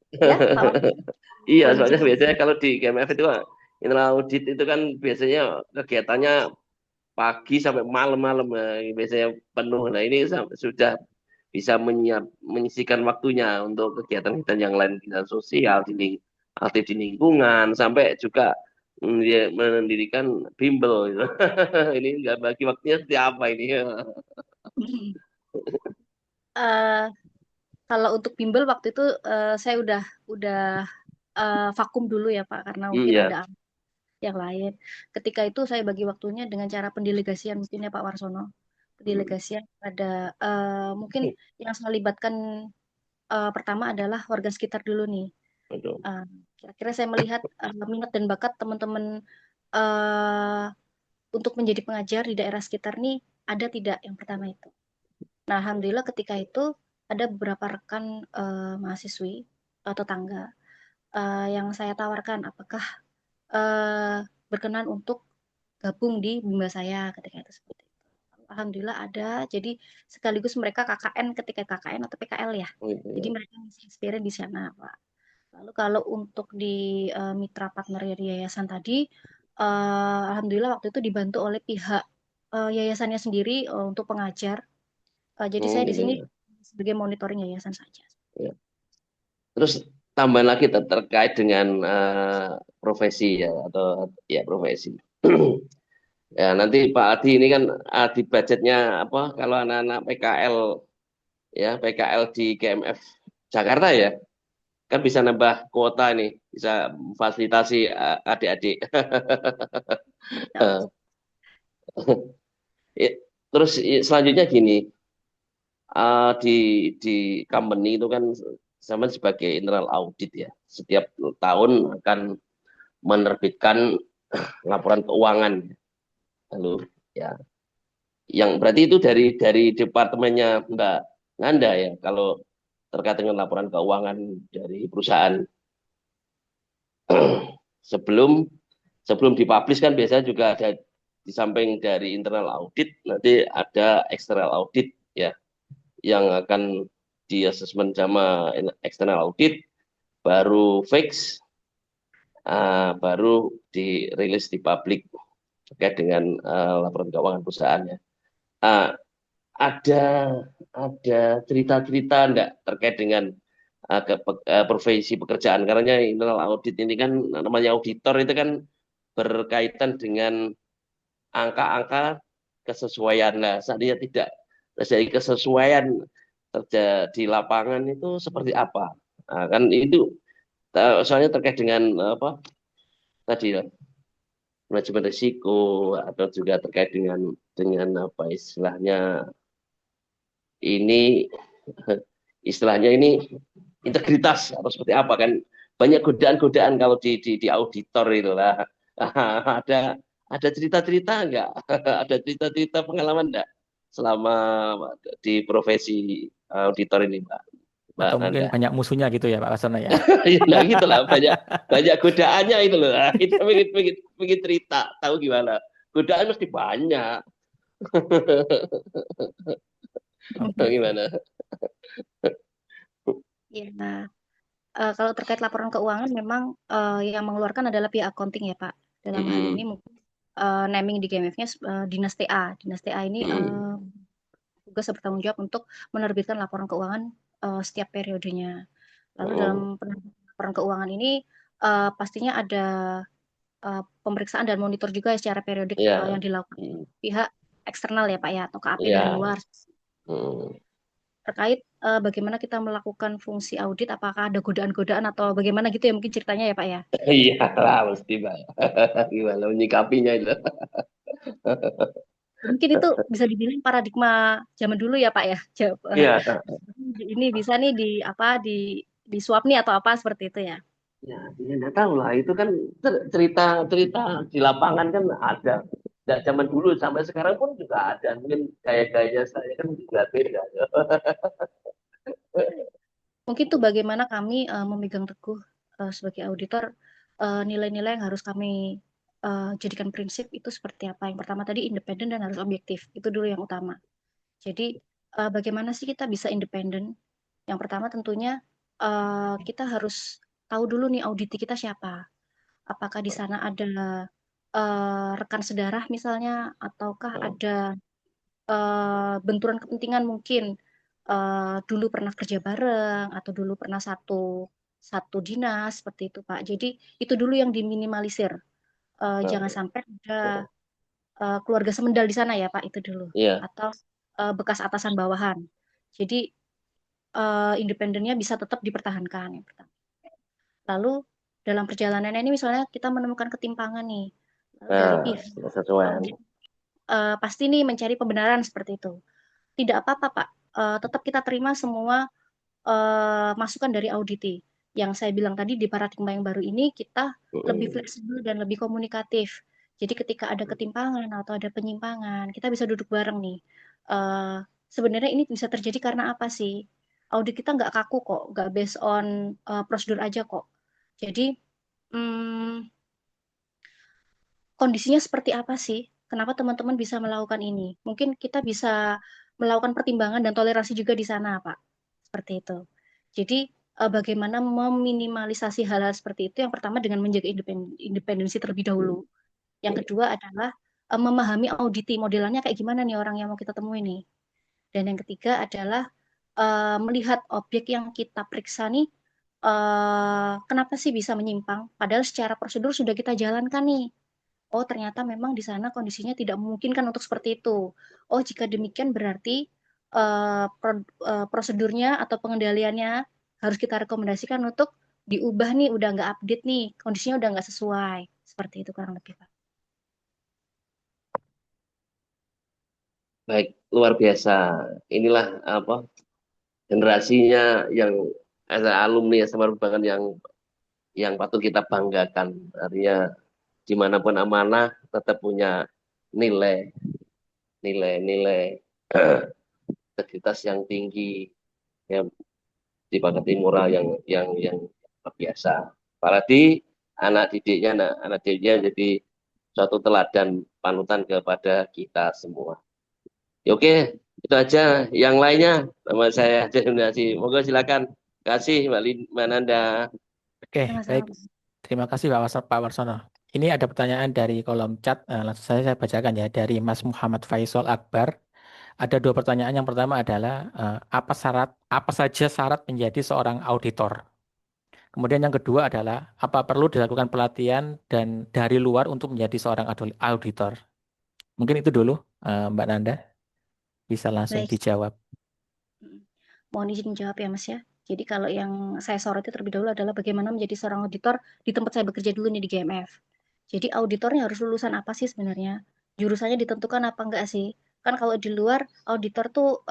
S2: Eh, ya, Pak Wan,
S3: Iya,
S2: boleh
S3: soalnya
S2: diceritakan.
S3: biasanya kalau di GMF itu internal audit itu kan biasanya kegiatannya pagi sampai malam-malam, biasanya penuh. Nah, ini sudah bisa menyisikan waktunya untuk kegiatan-kegiatan yang lain, kegiatan sosial, aktif di lingkungan, sampai juga dia mendirikan bimbel gitu. Ini nggak bagi waktunya seperti apa ini?
S2: Eh, Kalau untuk bimbel waktu itu saya udah vakum dulu ya Pak, karena mungkin
S3: Ya,
S2: ada yang lain. Ketika itu saya bagi waktunya dengan cara pendelegasian mungkin ya Pak Warsono.
S3: hmm,
S2: Pendelegasian ada mungkin yang saya libatkan pertama adalah warga sekitar dulu nih.
S3: betul.
S2: Eh, Kira-kira saya melihat minat dan bakat teman-teman eh, untuk menjadi pengajar di daerah sekitar nih ada tidak yang pertama itu. Nah, alhamdulillah ketika itu ada beberapa rekan mahasiswi atau tetangga yang saya tawarkan apakah berkenan untuk gabung di bimbel saya ketika itu seperti itu. Alhamdulillah ada. Jadi sekaligus mereka KKN ketika KKN atau PKL ya.
S3: Gitu
S2: Jadi
S3: ya.
S2: mereka ngisi experience di sana, Pak. Lalu kalau untuk di mitra partner di yayasan tadi, alhamdulillah waktu itu dibantu oleh pihak yayasannya sendiri untuk pengajar. Jadi saya di sini
S3: Gitu ya.
S2: sebagai monitoring yayasan saja.
S3: Ya. Terus tambahan lagi terkait dengan profesi ya, atau ya profesi. Ya, nanti Pak Adi ini kan di budgetnya apa, kalau anak-anak PKL ya, PKL di GMF Jakarta ya, kan bisa nambah kuota nih, bisa fasilitasi adik-adik.
S2: Ya Allah.
S3: Ya, terus selanjutnya gini, di company itu kan sama sebagai internal audit ya, setiap tahun akan menerbitkan laporan keuangan. Lalu ya, yang berarti itu dari departemennya Mbak Nanda ya, kalau terkait dengan laporan keuangan dari perusahaan. Sebelum sebelum dipublish kan biasanya juga ada, di samping dari internal audit nanti ada external audit ya, yang akan di assessment sama external audit, baru fix, baru dirilis di publik terkait dengan laporan keuangan perusahaannya. Uh, ada ada cerita-cerita enggak terkait dengan profesi pekerjaan, karena internal audit ini kan namanya auditor itu kan berkaitan dengan angka-angka kesesuaian. Nah, seandainya tidak terjadi kesesuaian terjadi di lapangan itu seperti apa? Nah, kan itu soalnya terkait dengan apa tadi ya, manajemen risiko, atau juga terkait dengan apa istilahnya ini, istilahnya ini integritas atau seperti apa kan, banyak godaan-godaan kalau di auditor itu lah. Ada cerita-cerita enggak? Ada cerita-cerita pengalaman enggak selama di profesi auditor ini, Mbak
S1: Atau mungkin
S3: Nanda?
S1: banyak musuhnya gitu ya Pak Warsono ya.
S3: Ya nah gitulah, banyak banyak godaannya itu loh. Nah, kita pengen cerita, tahu gimana? Godaan mesti banyak. Gimana?
S2: Ya, kalau terkait laporan keuangan memang yang mengeluarkan adalah pihak accounting ya Pak. Dalam hal ini
S3: Mm-mm.
S2: mungkin naming di GMF-nya Dinas TA. Dinas TA ini
S3: Mm-mm.
S2: tugas dan bertanggung jawab untuk menerbitkan laporan keuangan setiap periodenya. Lalu dalam laporan keuangan ini pastinya ada pemeriksaan dan monitor juga secara periodik
S3: Ya,
S2: yang dilakukan pihak eksternal ya Pak ya, atau KAP dari
S3: ya.
S2: luar terkait bagaimana kita melakukan fungsi audit, apakah ada godaan-godaan atau bagaimana gitu ya mungkin ceritanya ya Pak ya.
S3: Iya lah, mesti Pak. Gimana menyikapinya itu?
S2: Mungkin itu bisa dibilang paradigma zaman dulu ya Pak ya.
S3: Iya.
S2: Ini bisa nih disuap nih atau apa seperti itu ya.
S3: Ya, ya nggak tahu lah. Itu kan cerita-cerita di lapangan kan ada. Dari zaman dulu sampai sekarang pun juga ada. Mungkin gaya-gaya saya kan juga beda.
S2: Mungkin tuh bagaimana kami memegang teguh sebagai auditor nilai-nilai yang harus kami jadikan prinsip itu seperti apa. Yang pertama tadi independen dan harus objektif. Itu dulu yang utama. Jadi bagaimana sih kita bisa independen? Yang pertama tentunya kita harus tahu dulu nih auditi kita siapa. Apakah di sana ada rekan sedarah misalnya, ataukah ada benturan kepentingan mungkin dulu pernah kerja bareng atau dulu pernah satu satu dinas seperti itu Pak. Jadi itu dulu yang diminimalisir. Jangan sampai ada keluarga semendal di sana ya Pak itu dulu
S3: Iya.
S2: atau bekas atasan bawahan. Jadi independennya bisa tetap dipertahankan yang pertama. Lalu dalam perjalanan ini misalnya kita menemukan ketimpangan nih. Lalu dari
S3: Nah,
S2: PIF
S3: sesuai.
S2: audit pasti nih mencari pembenaran seperti itu. Tidak apa-apa Pak, tetap kita terima semua masukan dari auditi. Yang saya bilang tadi di paradigma yang baru ini kita lebih fleksibel dan lebih komunikatif. Jadi ketika ada ketimpangan atau ada penyimpangan, kita bisa duduk bareng nih. Sebenarnya ini bisa terjadi karena apa sih? Audit kita nggak kaku kok, nggak based on prosedur aja kok. Jadi hmm, kondisinya seperti apa sih? Kenapa teman-teman bisa melakukan ini? Mungkin kita bisa melakukan pertimbangan dan toleransi juga di sana, Pak. Seperti itu. Jadi, bagaimana meminimalisasi hal-hal seperti itu? Yang pertama dengan menjaga independensi terlebih dahulu. Yang kedua adalah memahami auditi modelannya kayak gimana nih orang yang mau kita temui nih. Dan yang ketiga adalah melihat objek yang kita periksa nih, kenapa sih bisa menyimpang? Padahal secara prosedur sudah kita jalankan nih. Oh, ternyata memang di sana kondisinya tidak memungkinkan untuk seperti itu. Oh, jika demikian berarti prosedurnya atau pengendaliannya harus kita rekomendasikan untuk diubah nih, udah nggak update nih, kondisinya udah nggak sesuai. Seperti itu kurang lebih, Pak.
S3: Baik, luar biasa. Inilah apa generasinya yang alumni SMA Perbankan yang patut kita banggakan. Artinya dimanapun amanah tetap punya nilai nilai integritas yang tinggi, ya dipakati moral yang luar biasa. Apalagi anak didiknya jadi suatu teladan panutan kepada kita semua. Ya, oke, itu aja. Yang lainnya nama saya Jasmine. Moga silakan. Kasih Mbak Nanda.
S1: Oke, baik.
S2: Sama-sama.
S1: Terima kasih Pak Warsono. Ini ada pertanyaan dari kolom chat. Langsung saja saya bacakan ya dari Mas Muhammad Faisal Akbar. Ada dua pertanyaan. Yang pertama adalah apa saja syarat menjadi seorang auditor? Kemudian yang kedua adalah apa perlu dilakukan pelatihan dan dari luar untuk menjadi seorang auditor? Mungkin itu dulu, Mbak Nanda bisa langsung
S2: Baik.
S1: dijawab.
S2: Mohon izin jawab ya, Mas ya. Jadi kalau yang saya soroti terlebih dahulu adalah bagaimana menjadi seorang auditor di tempat saya bekerja dulu nih di GMF. Jadi auditornya harus lulusan apa sih sebenarnya? Jurusannya ditentukan apa enggak sih? Kan kalau di luar auditor tuh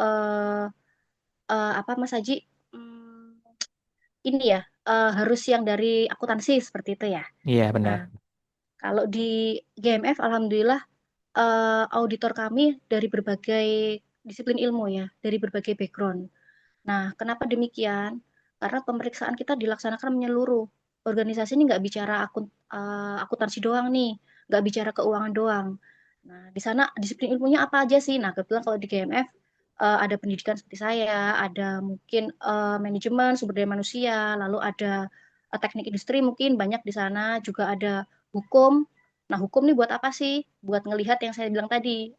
S2: apa Mas Haji? Hmm, ini ya harus yang dari akuntansi seperti itu ya.
S1: Iya, benar.
S2: Nah, kalau di GMF alhamdulillah auditor kami dari berbagai disiplin ilmu ya, dari berbagai background. Nah, kenapa demikian? Karena pemeriksaan kita dilaksanakan menyeluruh. Organisasi ini nggak bicara akuntansi doang nih, nggak bicara keuangan doang. Nah, di sana disiplin ilmunya apa aja sih? Nah, kebetulan kalau di GMF ada pendidikan seperti saya, ada mungkin manajemen sumber daya manusia, lalu ada teknik industri mungkin banyak di sana, juga ada hukum. Nah, hukum nih buat apa sih? Buat ngelihat yang saya bilang tadi,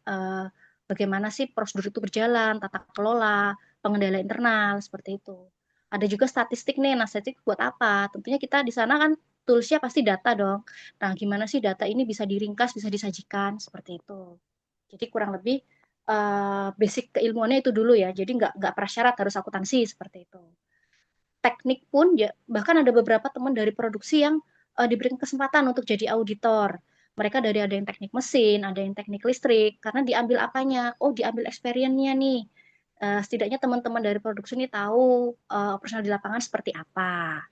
S2: bagaimana sih prosedur itu berjalan, tata kelola, pengendalian internal, seperti itu. Ada juga statistik nih, nah statistik buat apa? Tentunya kita di sana kan toolsnya pasti data dong. Nah, gimana sih data ini bisa diringkas, bisa disajikan, seperti itu. Jadi kurang lebih basic keilmuannya itu dulu ya. Jadi nggak prasyarat harus akuntansi seperti itu. Teknik pun ya, bahkan ada beberapa teman dari produksi yang diberikan kesempatan untuk jadi auditor. Mereka dari ada yang teknik mesin, ada yang teknik listrik, karena diambil apanya? Oh, diambil experience-nya nih. Setidaknya teman-teman dari produksi ini tahu operasional di lapangan seperti apa.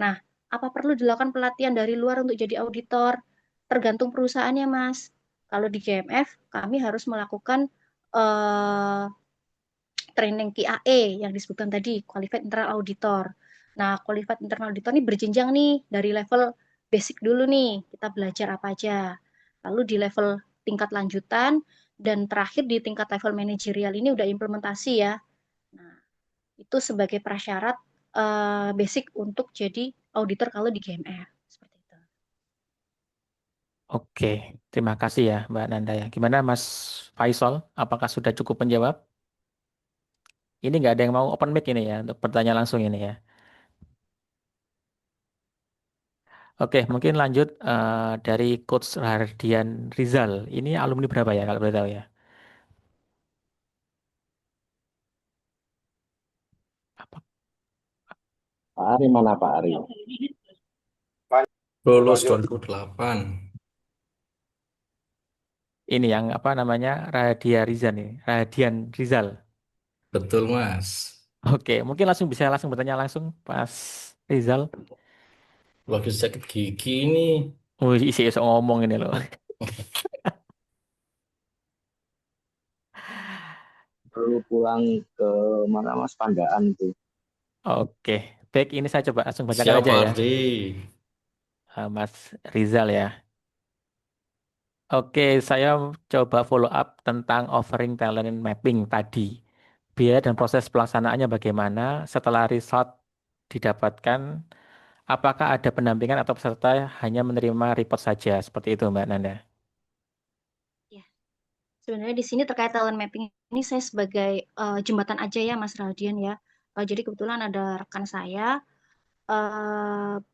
S2: Nah, apa perlu dilakukan pelatihan dari luar untuk jadi auditor? Tergantung perusahaannya, Mas. Kalau di GMF, kami harus melakukan eh, training QAE yang disebutkan tadi, Qualified Internal Auditor. Nah, Qualified Internal Auditor ini berjenjang nih dari level basic dulu nih, kita belajar apa aja. Lalu di level tingkat lanjutan, dan terakhir di tingkat level manajerial ini udah implementasi ya. Nah, itu sebagai prasyarat basic untuk jadi auditor kalau di GMF. Seperti itu.
S1: Oke, terima kasih ya Mbak Nanda ya. Gimana Mas Faisal? Apakah sudah cukup menjawab? Ini nggak ada yang mau open mic ini ya untuk bertanya langsung ini ya. Oke, mungkin lanjut dari Coach Rahardian Rizal. Ini alumni berapa ya kalau boleh tahu ya? Apa?
S4: Pak Ari mana Pak Ari?
S5: Lulus 2008.
S1: Ini yang apa namanya Rahadia Rizal nih, Rahadian Rizal.
S5: Betul, Mas.
S1: Oke, mungkin langsung bisa langsung bertanya langsung Mas Rizal.
S5: Lagi sakit gigi ini.
S1: Isi iso ngomong ini loh.
S4: Perlu pulang ke mana Mas Pandaan tuh.
S1: Oke, baik ini saya coba langsung bacakan aja
S5: Siapa,
S1: ya,
S5: Ardi?
S1: Mas Rizal ya. Oke, saya coba follow up tentang offering talent mapping tadi. Biaya dan proses pelaksanaannya bagaimana setelah result didapatkan? Apakah ada pendampingan atau peserta hanya menerima report saja? Seperti itu, Mbak Nanda.
S2: Ya, sebenarnya di sini terkait talent mapping ini saya sebagai jembatan aja ya Mas Radian ya. Jadi kebetulan ada rekan saya,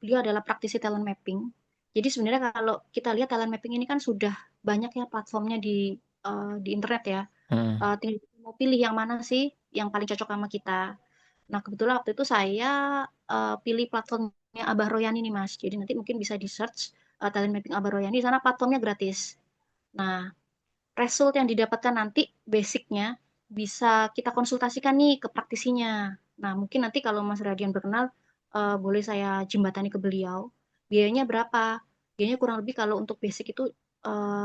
S2: beliau adalah praktisi talent mapping. Jadi sebenarnya kalau kita lihat talent mapping ini kan sudah banyak ya platformnya di internet ya.
S1: Hmm.
S2: Tinggal mau pilih yang mana sih yang paling cocok sama kita. Nah, kebetulan waktu itu saya pilih platformnya Abah Royani nih Mas. Jadi nanti mungkin bisa di search talent mapping Abah Royani. Di sana platformnya gratis. Nah, result yang didapatkan nanti basicnya bisa kita konsultasikan nih ke praktisinya. Nah, mungkin nanti kalau Mas Radian berkenal, boleh saya jembatani ke beliau. Biayanya berapa? Biayanya kurang lebih kalau untuk basic itu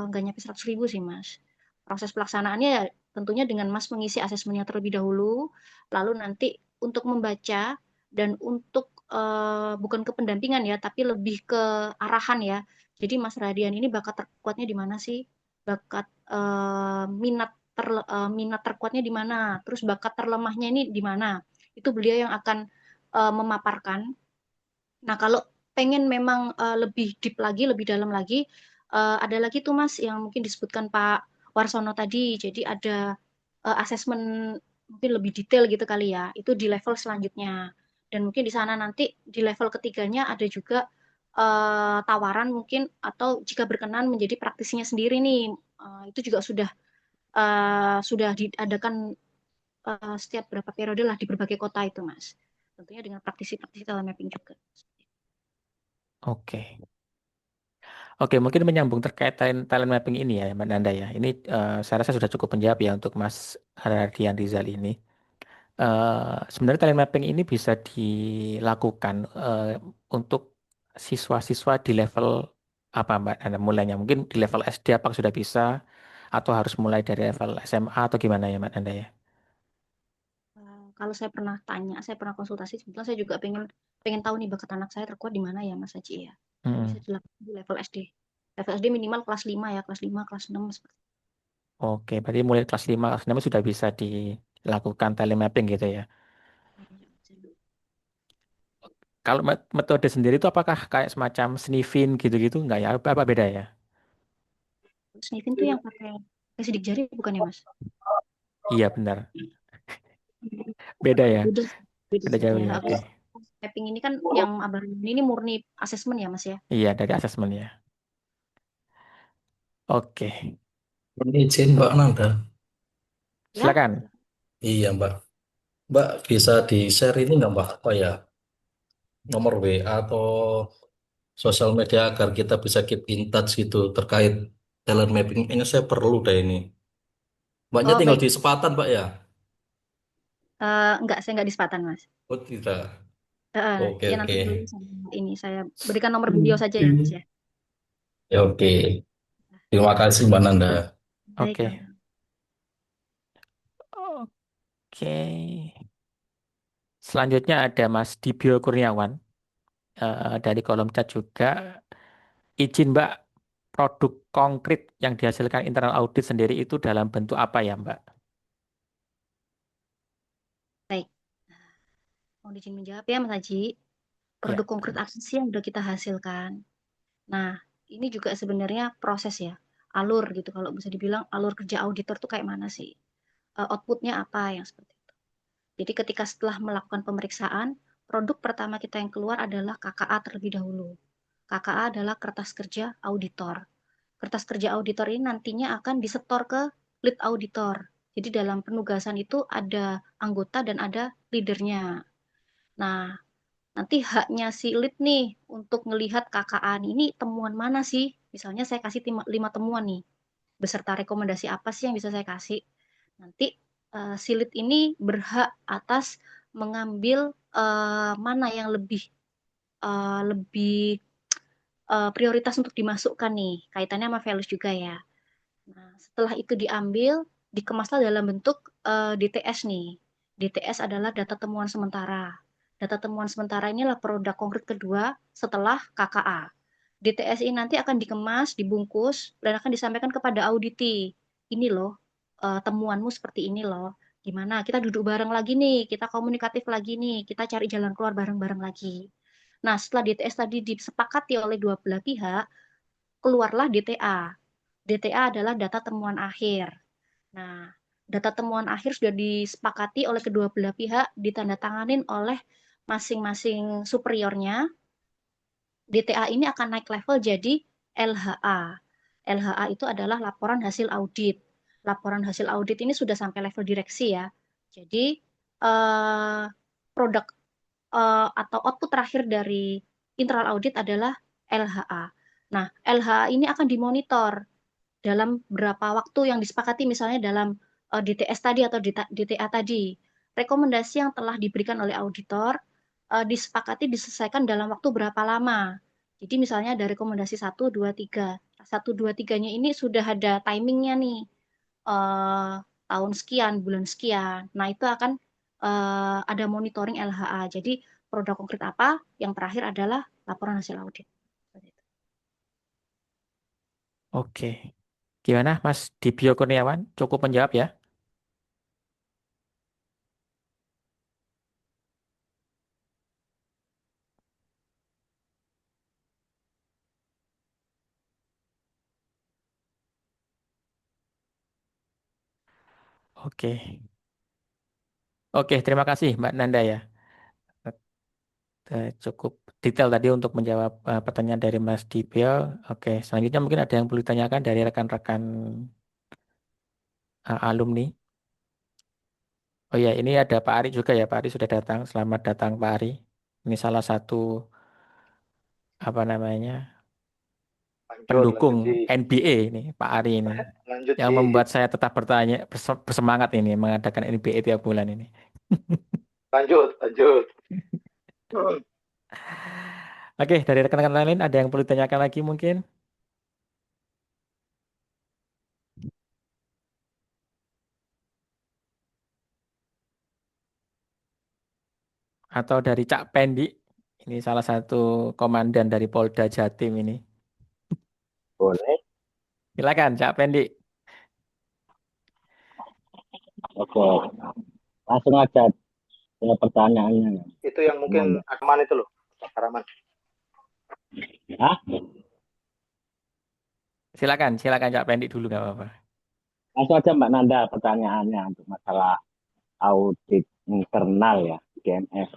S2: nggak nyampe 100.000 sih, Mas. Proses pelaksanaannya ya tentunya dengan Mas mengisi asesmennya terlebih dahulu, lalu nanti untuk membaca dan untuk bukan ke pendampingan ya, tapi lebih ke arahan ya. Jadi Mas Radian ini bakat terkuatnya di mana sih? Bakat minat terkuatnya di mana, terus bakat terlemahnya ini di mana. Itu beliau yang akan memaparkan. Nah, kalau pengen memang lebih deep lagi, lebih dalam lagi, ada lagi tuh Mas yang mungkin disebutkan Pak Warsono tadi. Jadi ada asesmen mungkin lebih detail gitu kali ya. Itu di level selanjutnya. Dan mungkin di sana nanti di level ketiganya ada juga tawaran mungkin atau jika berkenan menjadi praktisinya sendiri nih. Itu juga sudah diadakan setiap berapa periode lah di berbagai kota itu, Mas. Tentunya dengan praktisi-praktisi telemapping juga.
S1: Oke. Oke, mungkin menyambung terkait talent mapping ini ya, Mbak Nanda ya. Ini saya rasa sudah cukup menjawab ya untuk Mas Hardian Rizal ini. Sebenarnya talent mapping ini bisa dilakukan untuk siswa-siswa di level apa Mbak Nanda mulainya? Mungkin di level SD apa sudah bisa atau harus mulai dari level SMA atau gimana ya Mbak Nanda ya?
S2: Kalau saya pernah tanya, saya pernah konsultasi, sebetulnya saya juga pengen pengen tahu nih bakat anak saya terkuat di mana ya Mas Haji ya. Itu bisa
S1: Mm-mm.
S2: dilakukan di level SD. Level SD minimal kelas 5 ya, kelas 5, kelas 6 seperti
S1: Oke, berarti mulai kelas 5, kelas 6 sudah bisa dilakukan talent mapping gitu ya.
S2: itu.
S1: Kalau metode sendiri itu apakah kayak semacam sniffing gitu-gitu enggak ya? Apa beda ya?
S2: Snifin tuh yang pakai. pakai sidik jari bukan ya, Mas?
S1: Iya benar. Beda ya.
S2: Beda, beda
S1: Beda
S2: sih
S1: jauh
S2: ya.
S1: ya.
S2: Aku
S1: Oke.
S2: typing ini kan yang abang ini murni asesmen ya, Mas ya.
S1: Iya dari asesmen ya. Oke.
S5: Ini izin Mbak Nanda.
S2: Ya,
S1: Silakan.
S5: Iya Mbak. Mbak bisa di-share ini nggak Mbak? Apa ya? Nomor WA atau sosial media agar kita bisa keep in touch gitu terkait talent mapping. Ini saya perlu deh ini. Mbaknya
S2: oh
S5: tinggal
S2: baik.
S5: di Sepatan Mbak ya?
S2: Enggak, saya enggak di Sepatan, Mas.
S5: Oh tidak. Oke
S2: Ya
S5: oke.
S2: nanti dulu ini saya berikan nomor beliau saja ya, Mas
S5: Oke.
S2: ya.
S5: Ya oke. Terima kasih Mbak Nanda.
S2: Baik,
S1: Oke.
S2: Abang.
S1: Oke. Selanjutnya ada Mas Dibio Kurniawan dari kolom chat juga. Izin Mbak, produk konkret yang dihasilkan internal audit sendiri itu dalam bentuk apa ya Mbak?
S2: Baik. Mau izin menjawab ya, Mas Haji.
S1: Ya.
S2: Produk konkret apa sih yang udah kita hasilkan? Nah, ini juga sebenarnya proses ya, alur gitu. Kalau bisa dibilang alur kerja auditor tuh kayak mana sih? Outputnya apa yang seperti itu. Jadi ketika setelah melakukan pemeriksaan, produk pertama kita yang keluar adalah KKA terlebih dahulu. KKA adalah kertas kerja auditor. Kertas kerja auditor ini nantinya akan disetor ke lead auditor. Jadi dalam penugasan itu ada anggota dan ada leadernya. Nah, nanti haknya si lead nih untuk melihat KKA ini temuan mana sih? Misalnya saya kasih 5 temuan nih, beserta rekomendasi apa sih yang bisa saya kasih. Nanti si lead ini berhak atas mengambil mana yang lebih prioritas untuk dimasukkan nih, kaitannya sama values juga ya. Nah, setelah itu diambil, dikemaslah dalam bentuk DTS nih. DTS adalah data temuan sementara. Data temuan sementara inilah produk konkret kedua setelah KKA. DTS ini nanti akan dikemas, dibungkus, dan akan disampaikan kepada auditi. Ini loh, temuanmu seperti ini loh. Gimana? Kita duduk bareng lagi nih, kita komunikatif lagi nih, kita cari jalan keluar bareng-bareng lagi. Nah, setelah DTS tadi disepakati oleh dua belah pihak, keluarlah DTA. DTA adalah data temuan akhir. Nah, data temuan akhir sudah disepakati oleh kedua belah pihak, ditandatanganin oleh masing-masing superiornya. DTA ini akan naik level jadi LHA. LHA itu adalah laporan hasil audit. Laporan hasil audit ini sudah sampai level direksi ya. Jadi produk atau output terakhir dari internal audit adalah LHA. Nah, LHA ini akan dimonitor dalam berapa waktu yang disepakati, misalnya dalam DTS tadi atau DTA tadi. Rekomendasi yang telah diberikan oleh auditor disepakati diselesaikan dalam waktu berapa lama. Jadi misalnya ada rekomendasi 1, 2, 3. 1, 2, 3-nya ini sudah ada timingnya nih. Tahun sekian, bulan sekian. Nah, itu akan ada monitoring LHA. Jadi produk konkret apa? Yang terakhir adalah laporan hasil audit.
S1: Oke. Gimana Mas Dibio Kurniawan? Cukup menjawab ya? Oke. Oke, terima kasih Mbak Nanda ya. Cukup detail tadi untuk menjawab pertanyaan dari Mas Dibio. Oke, selanjutnya mungkin ada yang perlu ditanyakan dari rekan-rekan alumni. Oh ya, ini ada Pak Ari juga ya. Pak Ari sudah datang. Selamat datang Pak Ari. Ini salah satu apa namanya pendukung NBA ini Pak Ari ini.
S4: Lanjut
S1: Yang
S4: Ji.
S1: membuat saya tetap bersemangat ini mengadakan NBA tiap bulan ini.
S4: Lanjut.
S1: Oke, dari rekan-rekan lain ada yang perlu ditanyakan lagi mungkin? Atau dari Cak Pendi, ini salah satu komandan dari Polda Jatim ini.
S4: Boleh.
S1: Silakan Cak Pendi.
S4: Oke. Langsung aja ke pertanyaannya.
S6: Itu yang mungkin Arman itu loh, Pak Rahman.
S4: Ya.
S1: Silakan Cak Pendi dulu nggak apa-apa.
S4: Langsung aja Mbak Nanda pertanyaannya untuk masalah audit internal ya, GMF.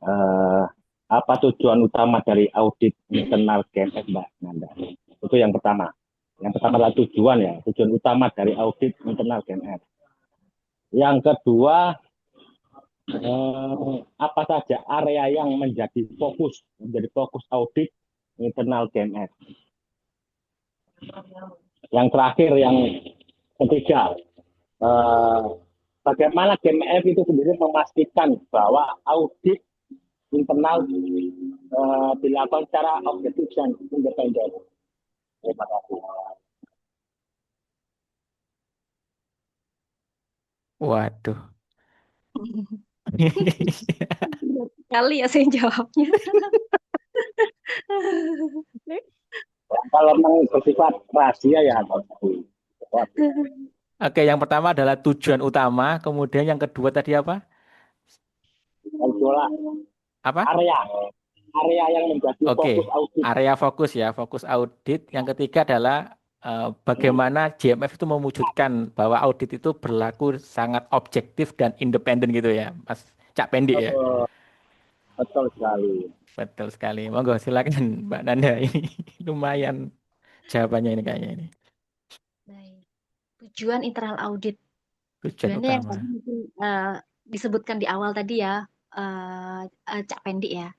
S4: Eh, apa tujuan utama dari audit internal GMF Mbak Nanda? Itu yang pertama. Yang pertama adalah tujuan ya, tujuan utama dari audit internal GMF. Yang kedua, apa saja area yang menjadi fokus audit internal GMF. Yang terakhir, yang ketiga, eh, bagaimana GMF itu sendiri memastikan bahwa audit internal dilakukan secara objektif dan independen. Terima kasih.
S1: Waduh.
S2: Berat sekali ya saya jawabnya.
S4: Kalau memang bersifat rahasia ya
S1: Oke, yang pertama adalah tujuan utama, kemudian yang kedua tadi apa?
S4: itulah
S1: Apa?
S4: area yang menjadi
S1: Oke,
S4: fokus audit.
S1: area fokus ya, fokus audit. Yang ketiga adalah bagaimana JMF itu mewujudkan bahwa audit itu berlaku sangat objektif dan independen gitu ya, Mas Cak Pendi ya.
S4: Betul sekali.
S1: Betul sekali. Monggo silakan Mbak Nanda ini lumayan jawabannya ini kayaknya ini.
S2: Baik. Tujuan internal audit.
S1: Tujuan
S2: Tujuannya yang
S1: utama.
S2: tadi mungkin disebutkan di awal tadi ya, Cak Pendi ya.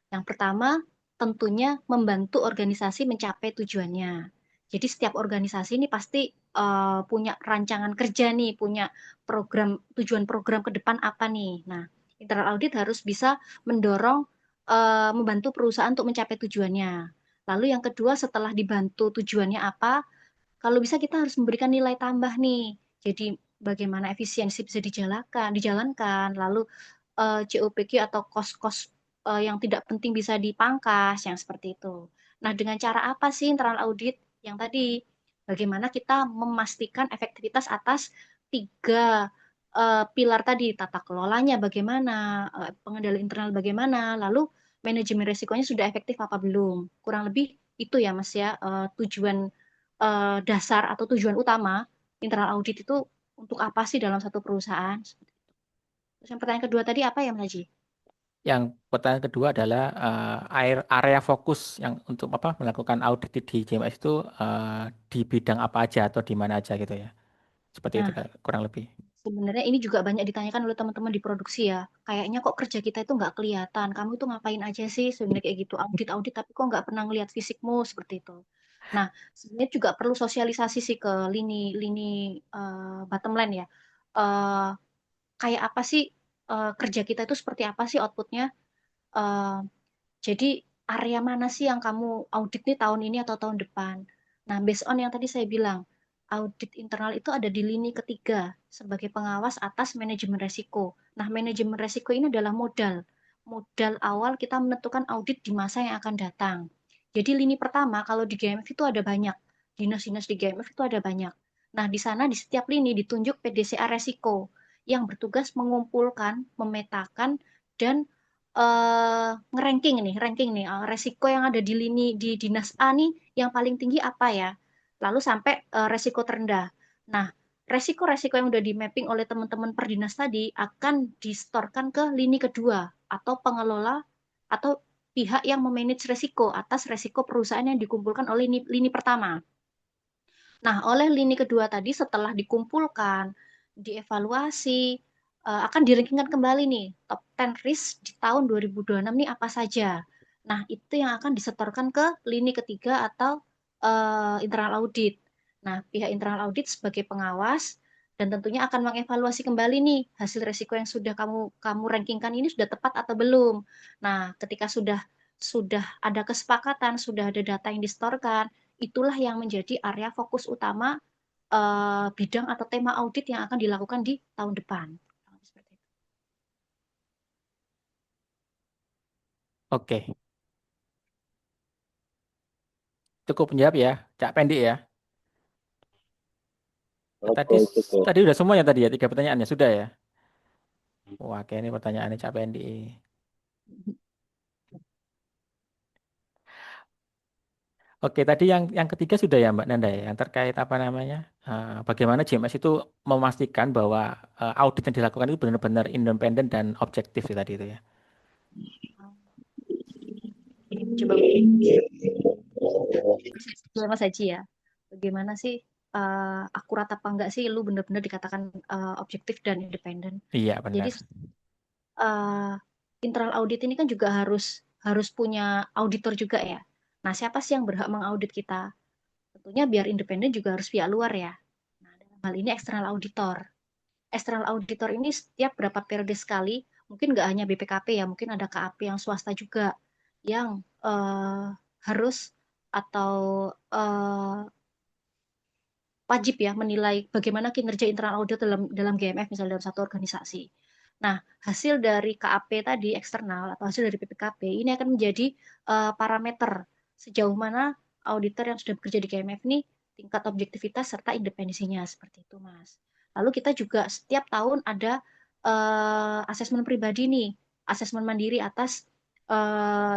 S2: Yang pertama, tentunya membantu organisasi mencapai tujuannya. Jadi setiap organisasi ini pasti punya rancangan kerja nih, punya tujuan program ke depan apa nih. Nah, internal audit harus bisa mendorong, membantu perusahaan untuk mencapai tujuannya. Lalu yang kedua, setelah dibantu tujuannya apa, kalau bisa kita harus memberikan nilai tambah nih. Jadi bagaimana efisiensi bisa dijalankan, lalu COPQ atau kos-kos yang tidak penting bisa dipangkas, yang seperti itu. Nah, dengan cara apa sih internal audit? Yang tadi, bagaimana kita memastikan efektivitas atas tiga pilar tadi, tata kelolanya bagaimana, pengendalian internal bagaimana, lalu manajemen resikonya sudah efektif apa belum. Kurang lebih itu ya Mas ya, tujuan dasar atau tujuan utama internal audit itu untuk apa sih dalam satu perusahaan? Terus yang pertanyaan kedua tadi apa ya Mas Haji?
S1: Yang pertanyaan kedua adalah area fokus yang untuk apa melakukan audit di JMS itu di bidang apa aja atau di mana aja gitu ya. Seperti itu
S2: Nah,
S1: kurang lebih.
S2: sebenarnya ini juga banyak ditanyakan oleh teman-teman di produksi ya. Kayaknya kok kerja kita itu nggak kelihatan. Kamu itu ngapain aja sih sebenarnya kayak gitu audit-audit tapi kok nggak pernah ngelihat fisikmu seperti itu. Nah, sebenarnya juga perlu sosialisasi sih ke lini-lini bottom line ya. Eh, Kayak apa sih kerja kita itu seperti apa sih outputnya? Eh, Jadi area mana sih yang kamu audit nih tahun ini atau tahun depan? Nah, based on yang tadi saya bilang, audit internal itu ada di lini ketiga sebagai pengawas atas manajemen resiko. Nah, manajemen resiko ini adalah modal. Modal awal kita menentukan audit di masa yang akan datang. Jadi lini pertama kalau di GMF itu ada banyak. Dinas-dinas di GMF itu ada banyak. Nah, di sana di setiap lini ditunjuk PDCA resiko yang bertugas mengumpulkan, memetakan, dan ranking nih, resiko yang ada di lini di dinas A nih yang paling tinggi apa ya? Lalu sampai resiko terendah. Nah, resiko-resiko yang udah di mapping oleh teman-teman per dinas tadi akan distorkan ke lini kedua atau pengelola atau pihak yang memanage resiko atas resiko perusahaan yang dikumpulkan oleh lini pertama. Nah, oleh lini kedua tadi setelah dikumpulkan, dievaluasi, akan dirankingkan kembali nih top 10 risk di tahun 2026 nih apa saja. Nah, itu yang akan disetorkan ke lini ketiga atau internal audit. Nah, pihak internal audit sebagai pengawas dan tentunya akan mengevaluasi kembali nih hasil resiko yang sudah kamu kamu rankingkan ini sudah tepat atau belum. Nah, ketika sudah ada kesepakatan, sudah ada data yang distorkan, itulah yang menjadi area fokus utama bidang atau tema audit yang akan dilakukan di tahun depan.
S1: Oke, cukup menjawab ya, Cak Pendi ya. Tadi
S4: Betul, betul.
S1: tadi udah semuanya tadi ya, 3 pertanyaannya sudah ya. Wah, kayak ini pertanyaannya Cak Pendi. Oke, tadi yang ketiga sudah ya Mbak Nanda ya, yang terkait apa namanya, bagaimana JMS itu memastikan bahwa audit yang dilakukan itu benar-benar independen dan objektif ya tadi itu ya.
S2: Coba ya Mas Haji ya. Bagaimana sih akurat apa enggak sih lu benar-benar dikatakan objektif dan independen.
S1: Iya
S2: Jadi
S1: benar.
S2: uh, internal audit ini kan juga harus punya auditor juga ya. Nah, siapa sih yang berhak mengaudit kita? Tentunya biar independen juga harus pihak luar ya. Nah, dalam hal ini eksternal auditor. Eksternal auditor ini setiap berapa periode sekali, mungkin nggak hanya BPKP ya, mungkin ada KAP yang swasta juga yang harus atau wajib ya menilai bagaimana kinerja internal audit dalam GMF misalnya dalam satu organisasi. Nah, hasil dari KAP tadi eksternal atau hasil dari PPKP ini akan menjadi parameter sejauh mana auditor yang sudah bekerja di GMF ini tingkat objektivitas serta independensinya seperti itu, Mas. Lalu kita juga setiap tahun ada asesmen pribadi nih, asesmen mandiri atas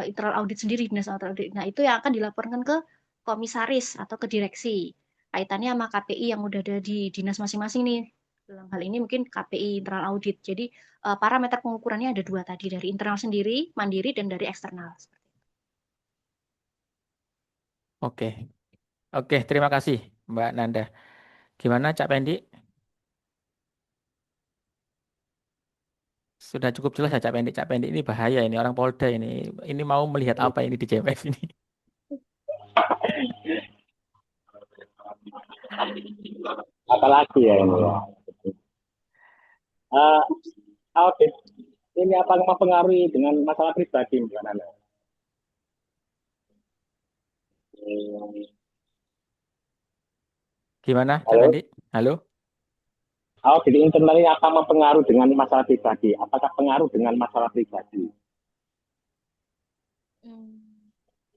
S2: internal audit sendiri, dinas audit. Nah, itu yang akan dilaporkan ke komisaris atau ke direksi kaitannya sama KPI yang udah ada di dinas masing-masing nih. Dalam hal ini mungkin KPI internal audit. Jadi parameter pengukurannya ada dua tadi, dari internal sendiri, mandiri, dan dari eksternal.
S1: Oke, oke, terima kasih Mbak Nanda. Gimana Cak Pendi? Sudah cukup jelas ya Cak Pendi. Cak Pendi ini bahaya ini orang Polda ini. Ini mau melihat apa ini di JMF ini?
S4: Apalagi ya ini ya. Audit ini apa mempengaruhi dengan masalah pribadi Mbak Nana?
S1: Gimana Cak
S4: Halo?
S1: Pendi? Halo?
S4: Audit internal ini apa mempengaruhi dengan masalah pribadi? Apakah pengaruh dengan masalah pribadi?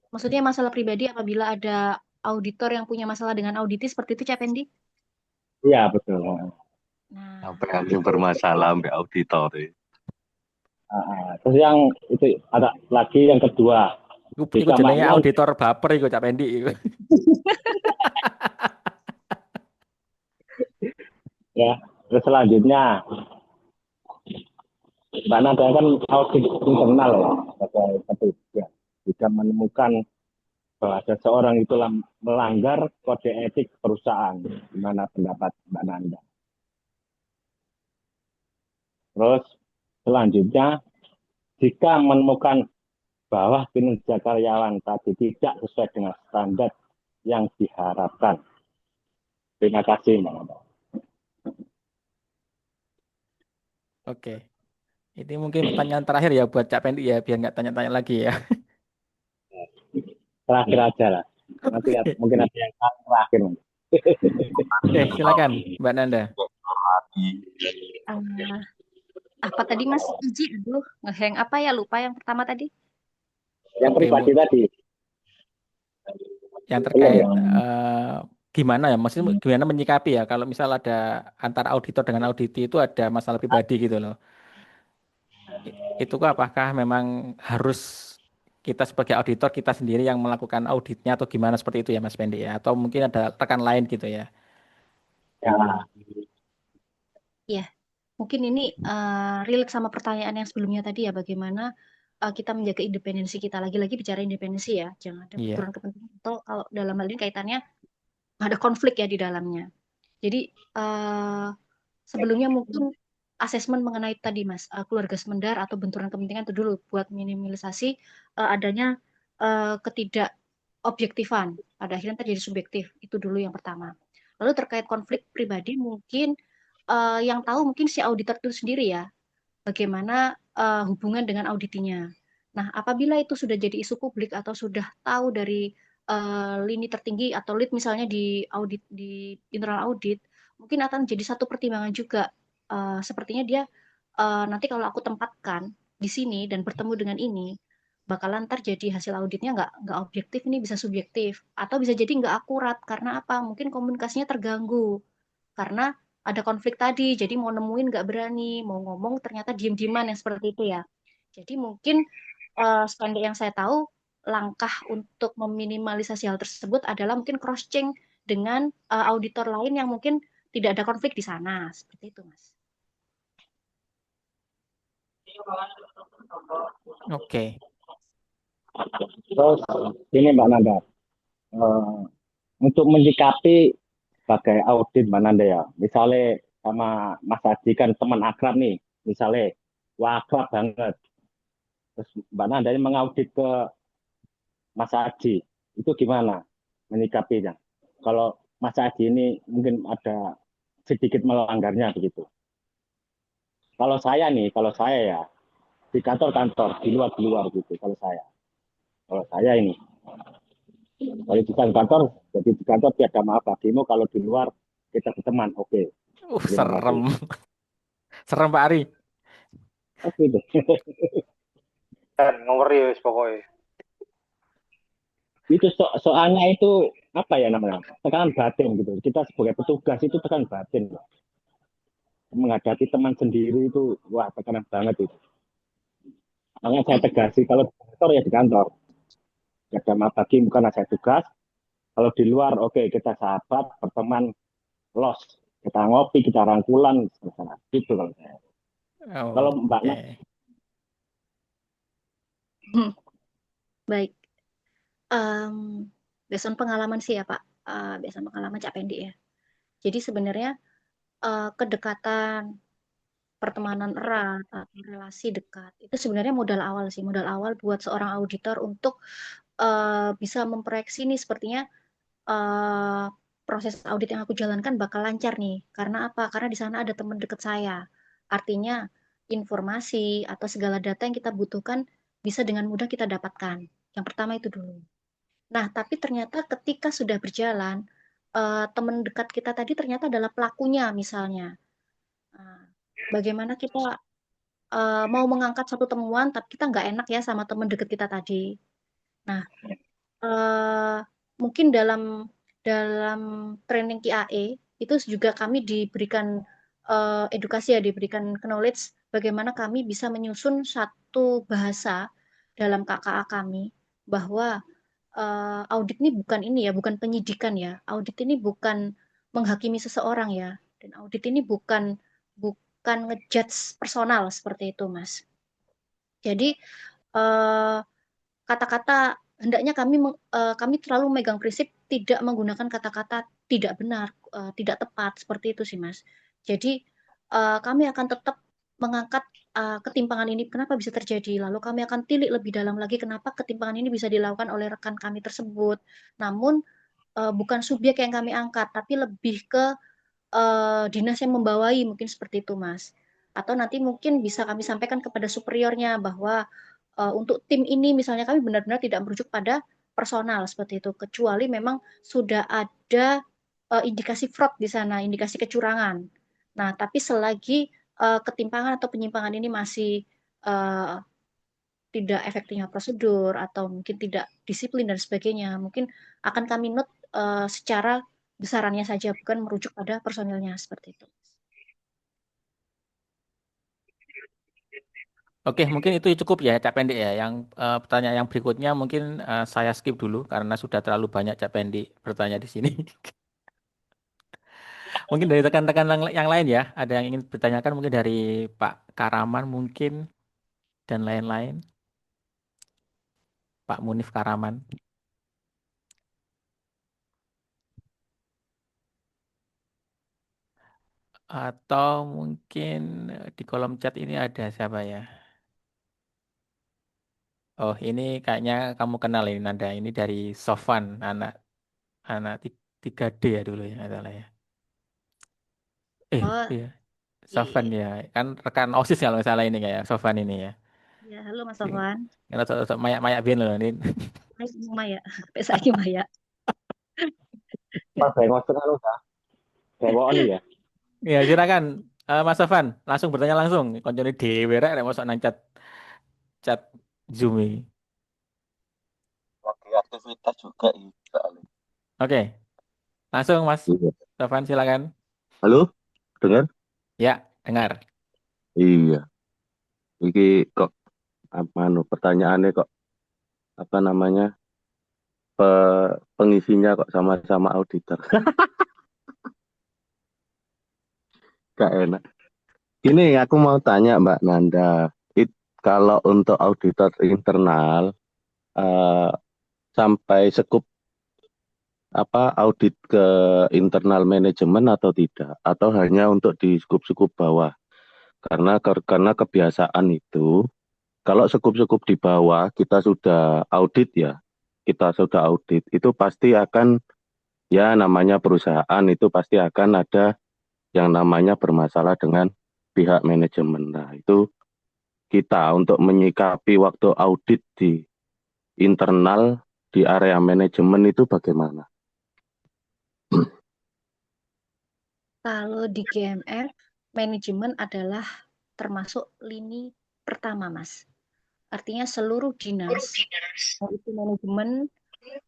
S2: Maksudnya masalah pribadi apabila ada auditor yang punya masalah dengan auditi seperti itu, Cak Pendi?
S4: Iya, betul.
S2: Nah,
S7: Sampai yang bermasalah sampai auditor.
S4: Terus yang itu ada lagi yang kedua.
S1: Iku
S4: Jika
S1: jenenge
S4: makmum,
S1: auditor baper iku Cak Pendi iku.
S4: ya. Terus selanjutnya, Mbak Nada kan audit internal ya, sebagai ketiga. Jika menemukan bahwa seseorang itu melanggar kode etik perusahaan, gimana pendapat Mbak Nanda? Terus selanjutnya, jika menemukan bahwa kinerja karyawan tadi tidak sesuai dengan standar yang diharapkan. Terima kasih, Mbak Nanda.
S1: Oke. Ini mungkin pertanyaan terakhir ya buat Cak Pendi ya, biar nggak tanya-tanya lagi ya.
S4: Terakhir aja lah. Nanti mungkin ada yang terakhir.
S1: Oke, silakan Mbak Nanda.
S2: apa tadi Mas Iji? Aduh, ngehang apa ya? Lupa yang pertama tadi.
S4: Yang pribadi tadi.
S1: Yang terkait gimana ya, maksudnya gimana menyikapi ya kalau misal ada antara auditor dengan auditi itu ada masalah pribadi gitu loh. Itu apakah memang harus kita sebagai auditor kita sendiri yang melakukan auditnya atau gimana seperti itu ya Mas Pendi ya? Atau mungkin ada rekan lain gitu ya?
S2: Ya, mungkin ini relate sama pertanyaan yang sebelumnya tadi ya, bagaimana kita menjaga independensi kita. Lagi-lagi bicara independensi ya, jangan ada benturan kepentingan atau kalau dalam hal ini kaitannya ada konflik ya di dalamnya. Jadi sebelumnya mungkin asesmen mengenai tadi Mas, keluarga semendar atau benturan kepentingan itu dulu buat minimalisasi adanya ketidakobjektifan. Pada akhirnya terjadi subjektif. Itu dulu yang pertama. Lalu terkait konflik pribadi mungkin yang tahu mungkin si auditor itu sendiri ya, bagaimana hubungan dengan auditinya. Nah, apabila itu sudah jadi isu publik atau sudah tahu dari lini tertinggi atau lead misalnya di audit di internal audit, mungkin akan jadi satu pertimbangan juga. Sepertinya dia nanti kalau aku tempatkan di sini dan bertemu dengan ini, bakalan ntar jadi hasil auditnya nggak objektif, ini bisa subjektif atau bisa jadi nggak akurat karena apa? Mungkin komunikasinya terganggu karena ada konflik tadi, jadi mau nemuin nggak berani, mau ngomong ternyata diem-dieman yang seperti itu ya. Jadi mungkin sependek yang saya tahu, langkah untuk meminimalisasi hal tersebut adalah mungkin cross-check dengan auditor lain yang mungkin tidak ada konflik di sana. Seperti itu, Mas.
S1: Oke.
S4: Terus ini Mbak Nanda, untuk menyikapi sebagai audit Mbak Nanda ya, misalnya sama Mas Haji kan teman akrab nih, misalnya wah akrab banget, terus Mbak Nanda ini mengaudit ke Mas Haji, itu gimana menyikapinya? Kalau Mas Haji ini mungkin ada sedikit melanggarnya begitu. Kalau saya ya di kantor-kantor, di luar gitu. Kalau saya ini, kalau di kantor, jadi di kantor tiada maaf bagimu. Kalau di luar kita berteman, oke. Terima kasih.
S1: Serem. Serem Pak Ari.
S4: Oke deh.
S6: Dan ngeri wis pokoknya.
S4: Itu soalnya itu apa ya namanya? Tekanan batin gitu. Kita sebagai petugas itu tekanan batin. Menghadapi teman sendiri itu wah tekanan banget itu. Makanya saya tegasi kalau di kantor ya di kantor. Tiada maaf bagi bukan saya tugas. Kalau di luar oke kita sahabat, berteman, los. Kita ngopi, kita rangkulan, gitu kalau saya. Kalau Mbak Nat,
S1: Oke.
S2: Baik. Based on pengalaman sih ya Pak. Based on pengalaman Cak Pendi ya. Jadi sebenarnya kedekatan, pertemanan erat, atau relasi dekat itu sebenarnya modal awal sih, modal awal buat seorang auditor untuk bisa memproyeksi nih sepertinya proses audit yang aku jalankan bakal lancar nih. Karena apa? Karena di sana ada teman dekat saya. Artinya informasi atau segala data yang kita butuhkan bisa dengan mudah kita dapatkan. Yang pertama itu dulu. Nah, tapi ternyata ketika sudah berjalan, teman dekat kita tadi ternyata adalah pelakunya misalnya. Nah, bagaimana kita mau mengangkat satu temuan, tapi kita nggak enak ya sama teman dekat kita tadi. Nah, mungkin dalam training KAE itu juga kami diberikan edukasi ya, diberikan knowledge bagaimana kami bisa menyusun satu bahasa dalam KKA kami bahwa audit ini bukan ini ya, bukan penyidikan ya. Audit ini bukan menghakimi seseorang ya, dan audit ini bukan ngejudge personal seperti itu, Mas. Jadi kata-kata hendaknya kami terlalu megang prinsip tidak menggunakan kata-kata tidak benar, tidak tepat seperti itu sih Mas. Jadi kami akan tetap mengangkat ketimpangan ini kenapa bisa terjadi, lalu kami akan tilik lebih dalam lagi kenapa ketimpangan ini bisa dilakukan oleh rekan kami tersebut. Namun bukan subjek yang kami angkat, tapi lebih ke dinas yang membawai mungkin seperti itu Mas. Atau nanti mungkin bisa kami sampaikan kepada superiornya bahwa untuk tim ini misalnya kami benar-benar tidak merujuk pada personal seperti itu, kecuali memang sudah ada indikasi fraud di sana, indikasi kecurangan. Nah, tapi selagi ketimpangan atau penyimpangan ini masih uh, tidak efektifnya prosedur atau mungkin tidak disiplin dan sebagainya, mungkin akan kami note secara besarannya saja, bukan merujuk pada personilnya seperti itu.
S1: Oke, mungkin itu cukup ya, Cak Pendi ya. Yang pertanyaan yang berikutnya mungkin saya skip dulu karena sudah terlalu banyak Cak Pendi bertanya di sini. Mungkin dari rekan-rekan yang lain ya, ada yang ingin bertanyakan mungkin dari Pak Karaman mungkin dan lain-lain. Pak Munif Karaman. Atau mungkin di kolom chat ini ada siapa ya? Oh, ini kayaknya kamu kenal ini Nanda. Ini dari Sofan, anak anak 3D ya dulu ya, nggak salah ya.
S2: Oh,
S1: Iya,
S2: iya,
S1: Sofan
S2: iya.
S1: ya. Kan rekan OSIS kalau nggak salah ini kayak Sofan ini ya.
S2: Ya, halo Mas Sofwan.
S1: Karena untuk mayak-mayak bin loh ini.
S2: Hai Maya, PSI Maya.
S4: Mas saya ngomong kan udah, bawa nih ya.
S1: Ya, silakan Mas Sofan, langsung bertanya langsung. Koncone dhewe rek nek mosok nang chat Zoom ini.
S7: Lagi aktivitas juga ini soalnya.
S1: Oke, langsung Mas
S7: Iya.
S1: Sofan silakan.
S7: Halo, dengar?
S1: Ya, dengar.
S7: Iya. Iki kok apa pertanyaannya kok apa namanya pengisinya kok sama-sama auditor. Gak enak. Ini aku mau tanya Mbak Nanda, kalau untuk auditor internal eh, sampai sekup apa audit ke internal manajemen atau tidak, atau hanya untuk di skup-skup bawah? Karena kebiasaan itu, kalau sekup-sekup di bawah kita sudah audit ya, kita sudah audit itu pasti akan ya namanya perusahaan itu pasti akan ada yang namanya bermasalah dengan pihak manajemen. Nah, itu kita untuk menyikapi waktu audit di internal di area manajemen itu bagaimana?
S2: Kalau di GMF, manajemen adalah termasuk lini pertama, Mas. Artinya seluruh dinas, mau itu manajemen,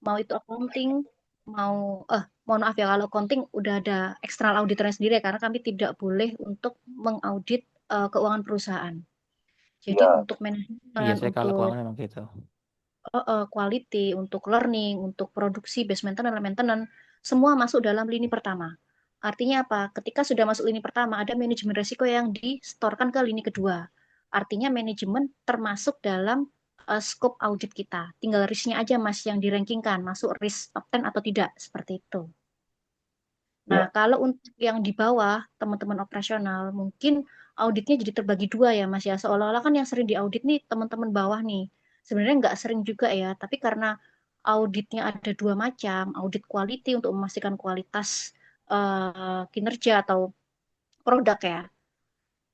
S2: mau itu accounting, mohon maaf ya kalau accounting udah ada eksternal auditornya sendiri ya, karena kami tidak boleh untuk mengaudit keuangan perusahaan. Jadi
S7: Ya,
S2: untuk manajemen,
S1: Biasanya kalau
S2: untuk
S1: keuangan memang gitu.
S2: quality, untuk learning, untuk produksi, base maintenance, semua masuk dalam lini pertama. Artinya apa? Ketika sudah masuk lini pertama, ada manajemen risiko yang distorkan ke lini kedua. Artinya manajemen termasuk dalam scope audit kita. Tinggal risknya aja Mas yang dirankingkan, masuk risk top 10 atau tidak, seperti itu. Nah,
S7: ya,
S2: kalau untuk yang di bawah, teman-teman operasional, mungkin auditnya jadi terbagi dua ya, Mas ya. Seolah-olah kan yang sering diaudit nih teman-teman bawah nih. Sebenarnya nggak sering juga ya, tapi karena auditnya ada dua macam, audit quality untuk memastikan kualitas kinerja atau produk ya.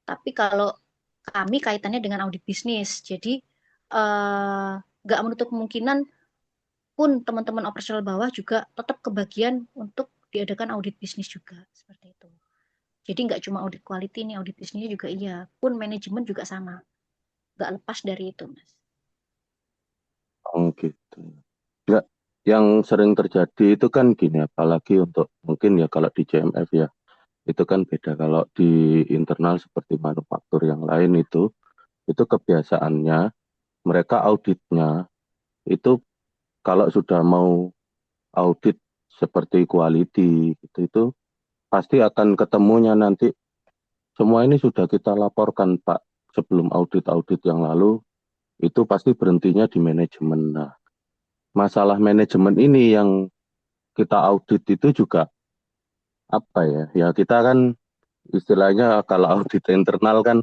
S2: Tapi kalau kami kaitannya dengan audit bisnis, jadi nggak menutup kemungkinan pun teman-teman operasional bawah juga tetap kebagian untuk diadakan audit bisnis juga, seperti itu. Jadi nggak cuma audit quality nih, audit bisnisnya juga iya. Pun manajemen juga sama. Nggak lepas dari itu, Mas.
S7: oh gitu. Ya, yang sering terjadi itu kan gini, apalagi untuk mungkin ya kalau di JMF ya, itu kan beda kalau di internal seperti manufaktur yang lain itu kebiasaannya mereka auditnya itu kalau sudah mau audit seperti quality gitu itu pasti akan ketemunya nanti semua ini sudah kita laporkan Pak sebelum audit-audit yang lalu itu pasti berhentinya di manajemen. Nah, masalah manajemen ini yang kita audit itu juga apa ya? Ya kita kan istilahnya kalau audit internal kan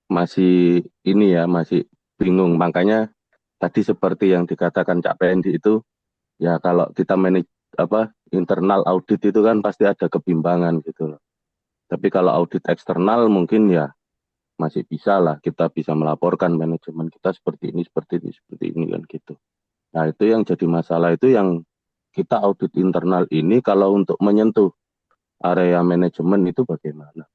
S7: masih ini ya masih bingung. Makanya tadi seperti yang dikatakan Cak Pendi itu ya kalau kita manage apa internal audit itu kan pasti ada kebimbangan gitu loh. Tapi kalau audit eksternal mungkin ya masih bisa lah kita bisa melaporkan manajemen kita seperti ini kan gitu. Nah itu yang jadi masalah itu yang kita audit internal ini kalau untuk menyentuh area manajemen itu bagaimana?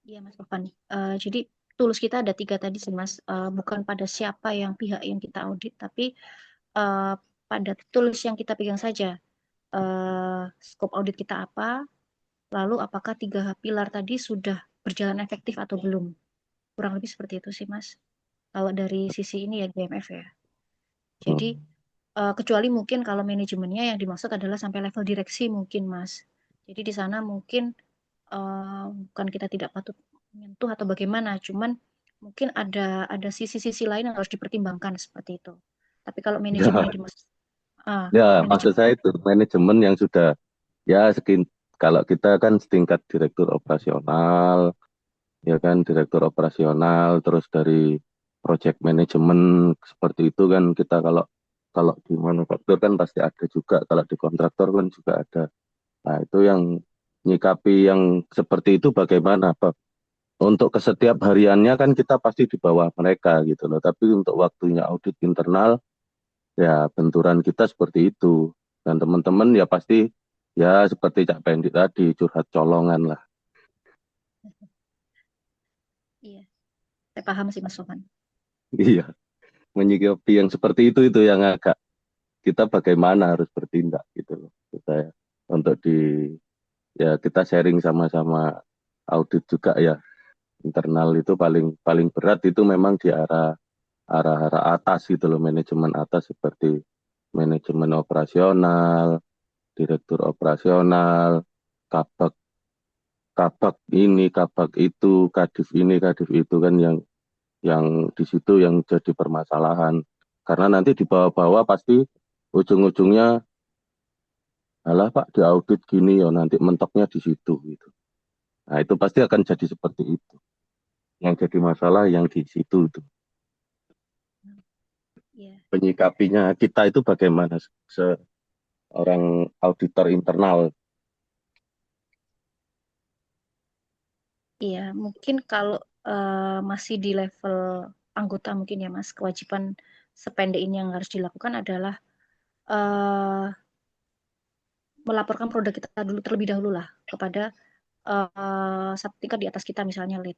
S2: Iya, Mas Topan. Jadi tools kita ada tiga tadi sih, Mas. Bukan pada siapa yang pihak yang kita audit, tapi eh, pada tools yang kita pegang saja. Scope audit kita apa, lalu apakah tiga pilar tadi sudah berjalan efektif atau belum. Kurang lebih seperti itu sih, Mas. Kalau dari sisi ini ya GMF ya. Jadi
S7: Hmm.
S2: kecuali mungkin kalau manajemennya yang dimaksud adalah sampai level direksi mungkin Mas. Jadi di sana mungkin bukan kita tidak patut menyentuh atau bagaimana, cuman mungkin ada sisi-sisi lain yang harus dipertimbangkan seperti itu. Tapi kalau manajemen
S7: Ya,
S2: yang dimaksud
S7: ya maksud
S2: manajemen
S7: saya itu manajemen yang sudah ya kalau kita kan setingkat direktur operasional, ya kan direktur operasional, terus dari project manajemen seperti itu kan kita kalau kalau di manufaktur kan pasti ada juga, kalau di kontraktor kan juga ada. Nah itu yang nyikapi yang seperti itu bagaimana Pak? Untuk ke setiap hariannya kan kita pasti di bawah mereka gitu loh. Tapi untuk waktunya audit internal ya benturan kita seperti itu. Dan teman-teman ya pasti ya seperti Cak Pendi tadi curhat colongan lah.
S2: iya, saya paham sih Mas Sofan.
S7: Iya, menyikapi yang seperti itu yang agak kita bagaimana harus bertindak gitu loh. Kita ya untuk di ya kita sharing sama-sama audit juga ya. internal itu paling paling berat itu memang di arah atas gitu loh, manajemen atas seperti manajemen operasional, direktur operasional, kabak kabak ini, kabak itu, kadif ini, kadif itu kan yang di situ yang jadi permasalahan. Karena nanti di bawah-bawah pasti ujung-ujungnya alah Pak di audit gini ya nanti mentoknya di situ gitu. Nah, itu pasti akan jadi seperti itu. Yang jadi masalah yang di situ itu.
S2: Iya,
S7: Penyikapinya kita itu bagaimana seorang auditor internal.
S2: iya. Mungkin kalau masih di level anggota mungkin ya Mas, kewajiban sependek ini yang harus dilakukan adalah eh, melaporkan produk kita dulu terlebih dahulu lah kepada satu tingkat di atas kita misalnya lead.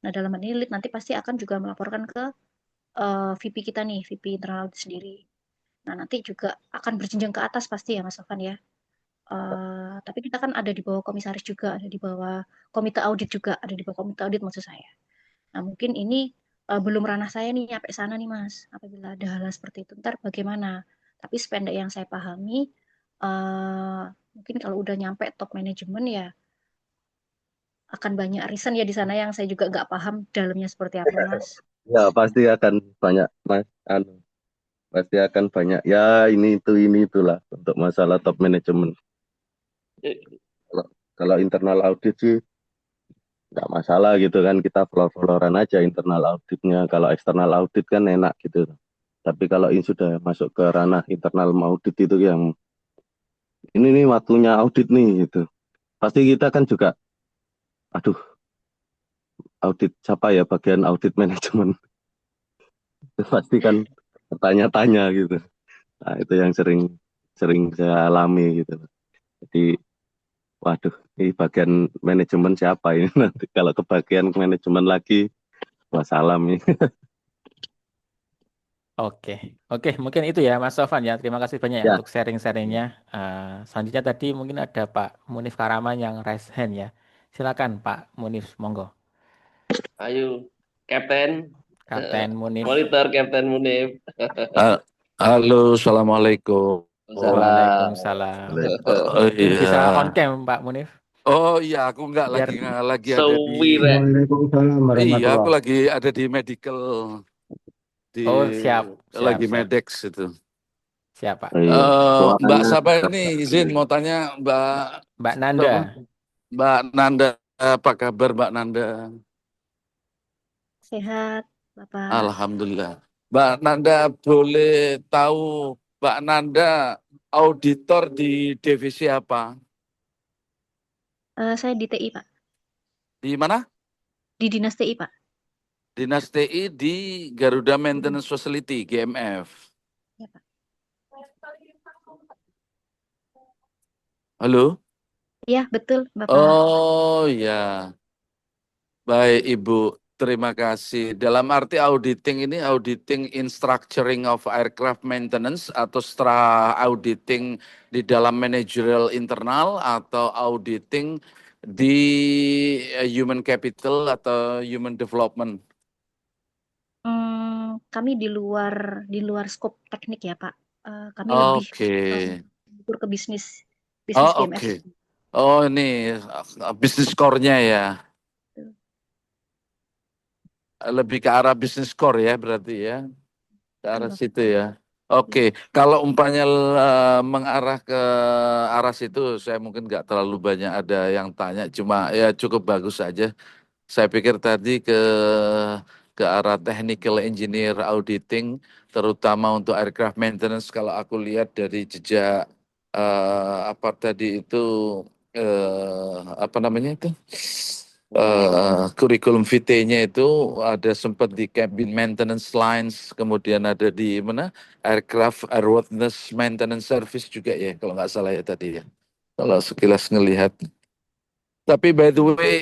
S2: Nah dalam hal ini lead nanti pasti akan juga melaporkan ke VP kita nih, VP internal audit sendiri. Nah nanti juga akan berjenjang ke atas pasti ya Mas Sofan ya. Tapi kita kan ada di bawah komisaris juga, ada di bawah komite audit juga, ada di bawah komite audit maksud saya. Nah mungkin ini belum ranah saya nih nyampe sana nih Mas. Apabila ada hal seperti itu, ntar bagaimana? Tapi sependek yang saya pahami, mungkin kalau udah nyampe top manajemen ya akan banyak reason ya di sana yang saya juga nggak paham dalamnya seperti apa Mas.
S7: Ya pasti akan banyak Mas pasti akan banyak ya ini itulah untuk masalah top manajemen. Kalau, kalau internal audit sih nggak masalah gitu kan, kita floor-flooran aja internal auditnya. Kalau eksternal audit kan enak gitu. Tapi kalau ini sudah masuk ke ranah internal audit itu yang ini nih waktunya audit nih gitu. Pasti kita kan juga, aduh, audit siapa ya bagian audit manajemen. Pasti kan bertanya-tanya gitu. Nah, itu yang sering sering saya alami gitu. Jadi, waduh, ini bagian manajemen siapa ini nanti kalau ke bagian manajemen lagi, wassalam nih.
S1: Oke, oke, mungkin itu ya Mas Sofan ya. Terima kasih banyak ya
S7: Ya,
S1: untuk sharing-sharingnya. Selanjutnya tadi mungkin ada Pak Munif Karaman yang raise hand ya. Silakan Pak Munif, monggo.
S3: Ayo, Kapten,
S1: Kapten Munif.
S3: monitor Kapten Munif.
S5: Halo, assalamualaikum.
S3: Salam.
S1: Waalaikumsalam.
S5: Oh
S1: Mungkin bisa on
S5: iya.
S1: cam Pak Munif.
S5: Oh iya, aku nggak
S1: Biar
S5: lagi ada di.
S3: Sewire.
S6: Waalaikumsalam
S5: Iya,
S6: warahmatullahi
S5: aku lagi ada di medical di
S1: siap,
S5: lagi
S1: siap.
S5: medex itu.
S1: Siap Pak.
S7: iya.
S5: Mbak
S7: Suaranya
S5: siapa ini izin mau tanya Mbak
S1: Mbak Nanda.
S5: siapa? Mbak Nanda, apa kabar Mbak Nanda?
S2: Sehat, Bapak.
S5: Alhamdulillah. Mbak Nanda boleh tahu Mbak Nanda auditor di divisi apa?
S2: Saya di TI, Pak.
S5: Di mana?
S2: Di Dinas TI, Pak.
S5: Dinas TI di Garuda Maintenance Facility, GMF.
S2: Ya, Pak.
S5: Halo?
S2: Iya, betul, Bapak.
S5: Oh ya, baik Ibu. Terima kasih. Dalam arti auditing ini auditing in structuring of aircraft maintenance atau auditing di dalam managerial internal atau auditing di human capital atau human development.
S2: Kami di luar skop teknik ya, Pak. Kami lebih ukur ke bisnis GMF.
S5: Oke. Oh ini bisnis core-nya ya. Lebih ke arah bisnis core ya berarti ya. Ke arah situ ya. Oke, kalau umpamanya mengarah ke arah situ, saya mungkin nggak terlalu banyak ada yang tanya, cuma ya cukup bagus saja. Saya pikir tadi ke arah technical engineer auditing, terutama untuk aircraft maintenance. Kalau aku lihat dari jejak apa tadi itu apa namanya itu? Kurikulum vitae-nya itu ada sempat di cabin maintenance lines, kemudian ada di mana aircraft airworthiness maintenance service juga ya, kalau nggak salah ya tadi ya. Kalau sekilas ngelihat. Tapi by the way,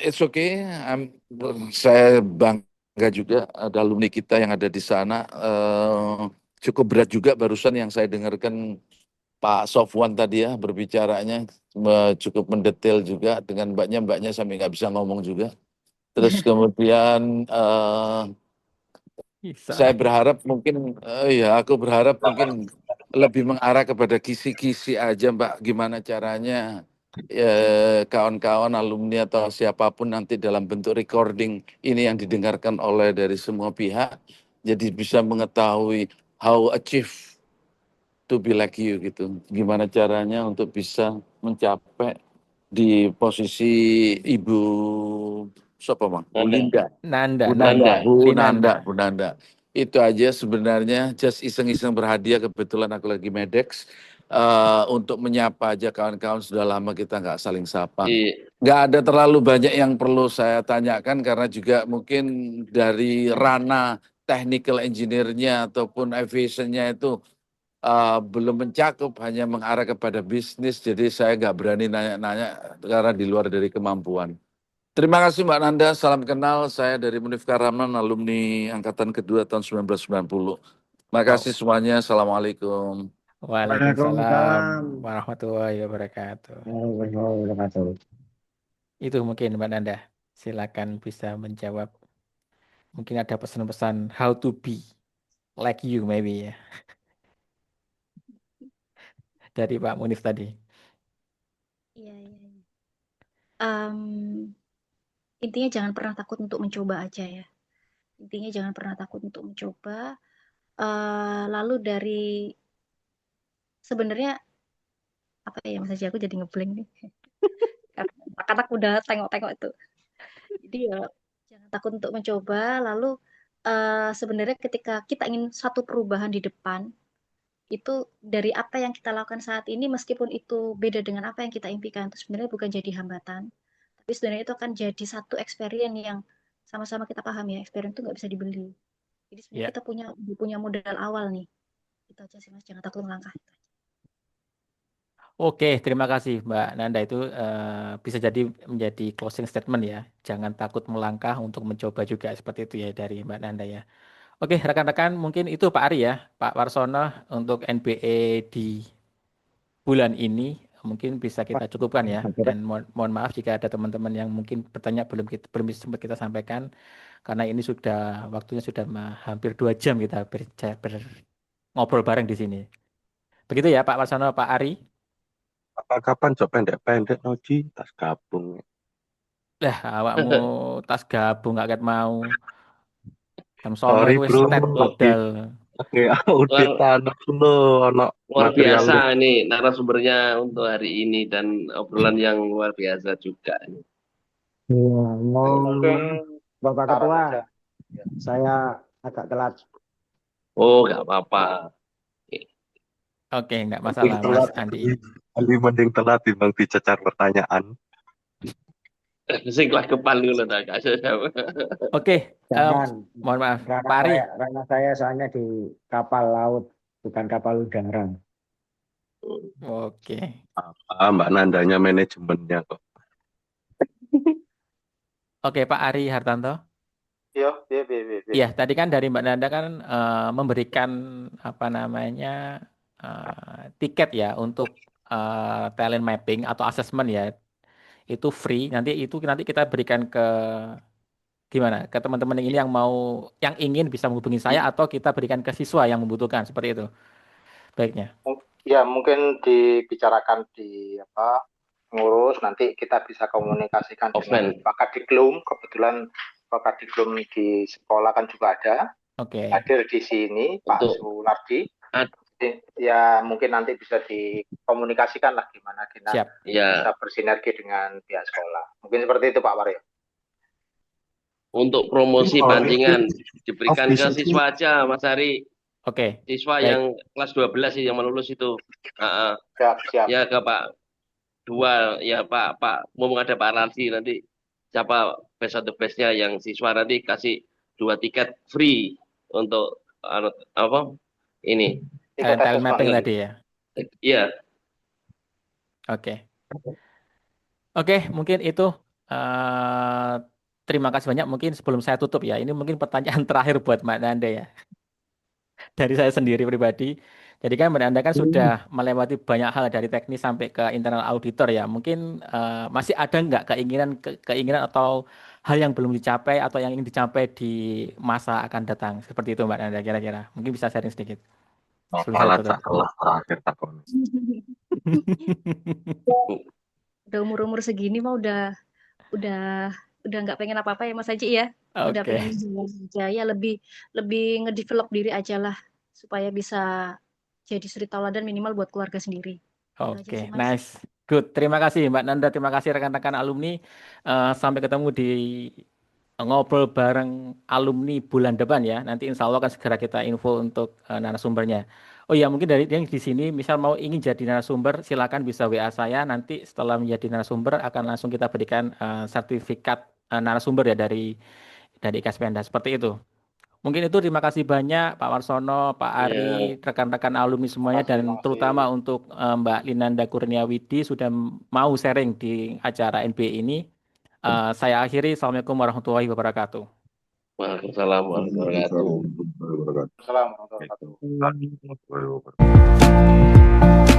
S5: it's okay. Saya bangga juga ada alumni kita yang ada di sana. Cukup berat juga barusan yang saya dengarkan Pak Sofwan tadi ya berbicaranya cukup mendetail juga dengan mbaknya sampai nggak bisa ngomong juga.
S8: Terus kemudian
S1: Bisa.
S8: saya berharap mungkin aku berharap mungkin lebih mengarah kepada kisi-kisi aja Mbak, gimana caranya kawan-kawan alumni atau siapapun nanti dalam bentuk recording ini yang didengarkan oleh dari semua pihak, jadi bisa mengetahui how achieve to be like you gitu. Gimana caranya untuk bisa mencapai di posisi Ibu siapa Bang? Bu Linda.
S1: Nanda,
S8: Bu Nanda, Bu
S1: Linanda.
S8: Nanda, Bu Nanda. Itu aja sebenarnya just iseng-iseng berhadiah, kebetulan aku lagi Medex untuk menyapa aja kawan-kawan, sudah lama kita nggak saling sapa. Nggak ada terlalu banyak yang perlu saya tanyakan karena juga mungkin dari ranah technical engineer-nya ataupun aviation-nya itu belum mencakup, hanya mengarah kepada bisnis, jadi saya nggak berani nanya-nanya karena di luar dari kemampuan. Terima kasih Mbak Nanda, salam kenal, saya dari Munif Karaman, alumni Angkatan Kedua tahun 1990. Terima kasih semuanya, Assalamualaikum.
S1: Waalaikumsalam warahmatullahi wabarakatuh.
S4: Wabarakatuh.
S1: Itu mungkin Mbak Nanda. Silakan bisa menjawab. Mungkin ada pesan-pesan how to be like you maybe ya. Dari Pak Munif tadi.
S2: Iya, iya, iya. Intinya jangan pernah takut untuk mencoba aja ya. Intinya jangan pernah takut untuk mencoba. Lalu dari sebenarnya apa ya Mas Haji, aku jadi ngeblank nih. Anak-anak udah tengok-tengok itu. Jadi ya jangan takut untuk mencoba. Lalu sebenarnya ketika kita ingin satu perubahan di depan, itu dari apa yang kita lakukan saat ini, meskipun itu beda dengan apa yang kita impikan, itu sebenarnya bukan jadi hambatan. Tapi sebenarnya itu akan jadi satu experience yang sama-sama kita paham ya, experience itu nggak bisa dibeli. Jadi sebenarnya kita punya modal awal nih. Itu aja sih Mas, jangan takut melangkah.
S1: Oke, terima kasih Mbak Nanda, itu bisa jadi menjadi closing statement ya. Jangan takut melangkah untuk mencoba juga, seperti itu ya dari Mbak Nanda ya. Oke, rekan-rekan, mungkin itu Pak Ari ya, Pak Warsono, untuk NBE di bulan ini mungkin bisa kita cukupkan ya. Dan mohon maaf jika ada teman-teman yang mungkin bertanya belum sempat kita sampaikan, karena ini sudah waktunya sudah hampir 2 jam kita ngobrol bareng di sini. Begitu ya Pak Warsono, Pak Ari.
S7: Kapan cok pendek-pendek Noji tas gabung.
S1: Lah, awakmu tas gabung gak ket mau. Jam 09.00
S7: Sorry
S1: wis
S7: bro,
S1: tet budal.
S7: Oke, auditan lo ono
S3: Luar
S7: material
S3: biasa ini narasumbernya untuk hari ini dan obrolan yang luar biasa juga.
S4: Iya,
S6: Mungkin
S4: Bapak
S6: saran
S4: Ketua,
S6: aja.
S4: saya agak telat.
S3: Oh, nggak apa-apa.
S1: Oke, nggak masalah Mas Andi.
S7: Andi mending telat timbang dicecar pertanyaan.
S3: Sing kepan dulu tak kasih.
S1: Oke,
S4: Jangan,
S1: mohon maaf, Pak Ari.
S4: karena saya soalnya di kapal laut, bukan kapal udara.
S1: Oke.
S7: Mbak Nandanya manajemennya kok.
S1: Oke, Pak Ari Hartanto.
S6: Iya.
S1: Iya, tadi kan dari Mbak Nanda kan memberikan apa namanya tiket ya untuk talent mapping atau assessment ya. Itu free. Nanti kita berikan ke gimana? Ke teman-teman ini yang ingin bisa menghubungi saya atau kita berikan ke siswa yang membutuhkan, seperti itu. Baiknya.
S6: Ya, mungkin dibicarakan di ngurus, nanti kita bisa komunikasikan dengan Pak Kadiglum. Kebetulan Pak Kadiglum di sekolah kan juga ada.
S1: Oke.
S6: Hadir di sini Pak Sunardi. Ya mungkin nanti bisa dikomunikasikan lah gimana bisa bersinergi dengan pihak sekolah. Mungkin seperti itu Pak Waryo.
S3: Untuk promosi pancingan diberikan ke siswa aja Mas Ari.
S1: Oke.
S3: Siswa yang kelas 12 sih yang lulus itu.
S6: Siap.
S3: Ya ke Pak Dua, ya Pak mau ada Pak Raldi nanti siapa best of the bestnya yang siswa nanti kasih 2 tiket free untuk ini.
S1: Talent mapping tadi ya.
S3: Iya.
S1: Oke, mungkin itu. Terima kasih banyak. Mungkin sebelum saya tutup ya, ini mungkin pertanyaan terakhir buat Mbak Nanda ya. Dari saya sendiri pribadi, Jadi kan Mbak Nanda kan sudah melewati banyak hal dari teknis sampai ke internal auditor ya. Mungkin masih ada nggak keinginan atau hal yang belum dicapai atau yang ingin dicapai di masa akan datang seperti itu Mbak Nanda kira-kira. Mungkin bisa sharing sedikit.
S7: Kepala caklah terakhir takon.
S2: Udah umur-umur segini mah udah nggak pengen apa-apa ya Mas Haji ya. Udah
S1: Oke.
S2: pengen jalan aja ya, lebih ngedevelop diri aja lah supaya bisa jadi suri tauladan minimal buat keluarga sendiri. Itu aja
S1: Oke,
S2: sih, Mas.
S1: nice. Good. Terima kasih Mbak Nanda, terima kasih rekan-rekan alumni. Sampai ketemu di ngobrol bareng alumni bulan depan ya. Nanti insya Allah akan segera kita info untuk narasumbernya. Oh ya, mungkin dari yang di sini, misal mau ingin jadi narasumber, silakan bisa WA saya. Nanti setelah menjadi narasumber akan langsung kita berikan sertifikat narasumber ya dari IKSPNDA. Seperti itu. Mungkin itu terima kasih banyak Pak Warsono, Pak Ari, rekan-rekan alumni semuanya, dan terutama untuk Mbak Linanda Kurniawidi sudah mau sharing di acara NB ini. Saya akhiri. Assalamualaikum warahmatullahi wabarakatuh.
S3: Waalaikumsalam warahmatullahi wabarakatuh.
S6: Assalamualaikum warahmatullahi wabarakatuh.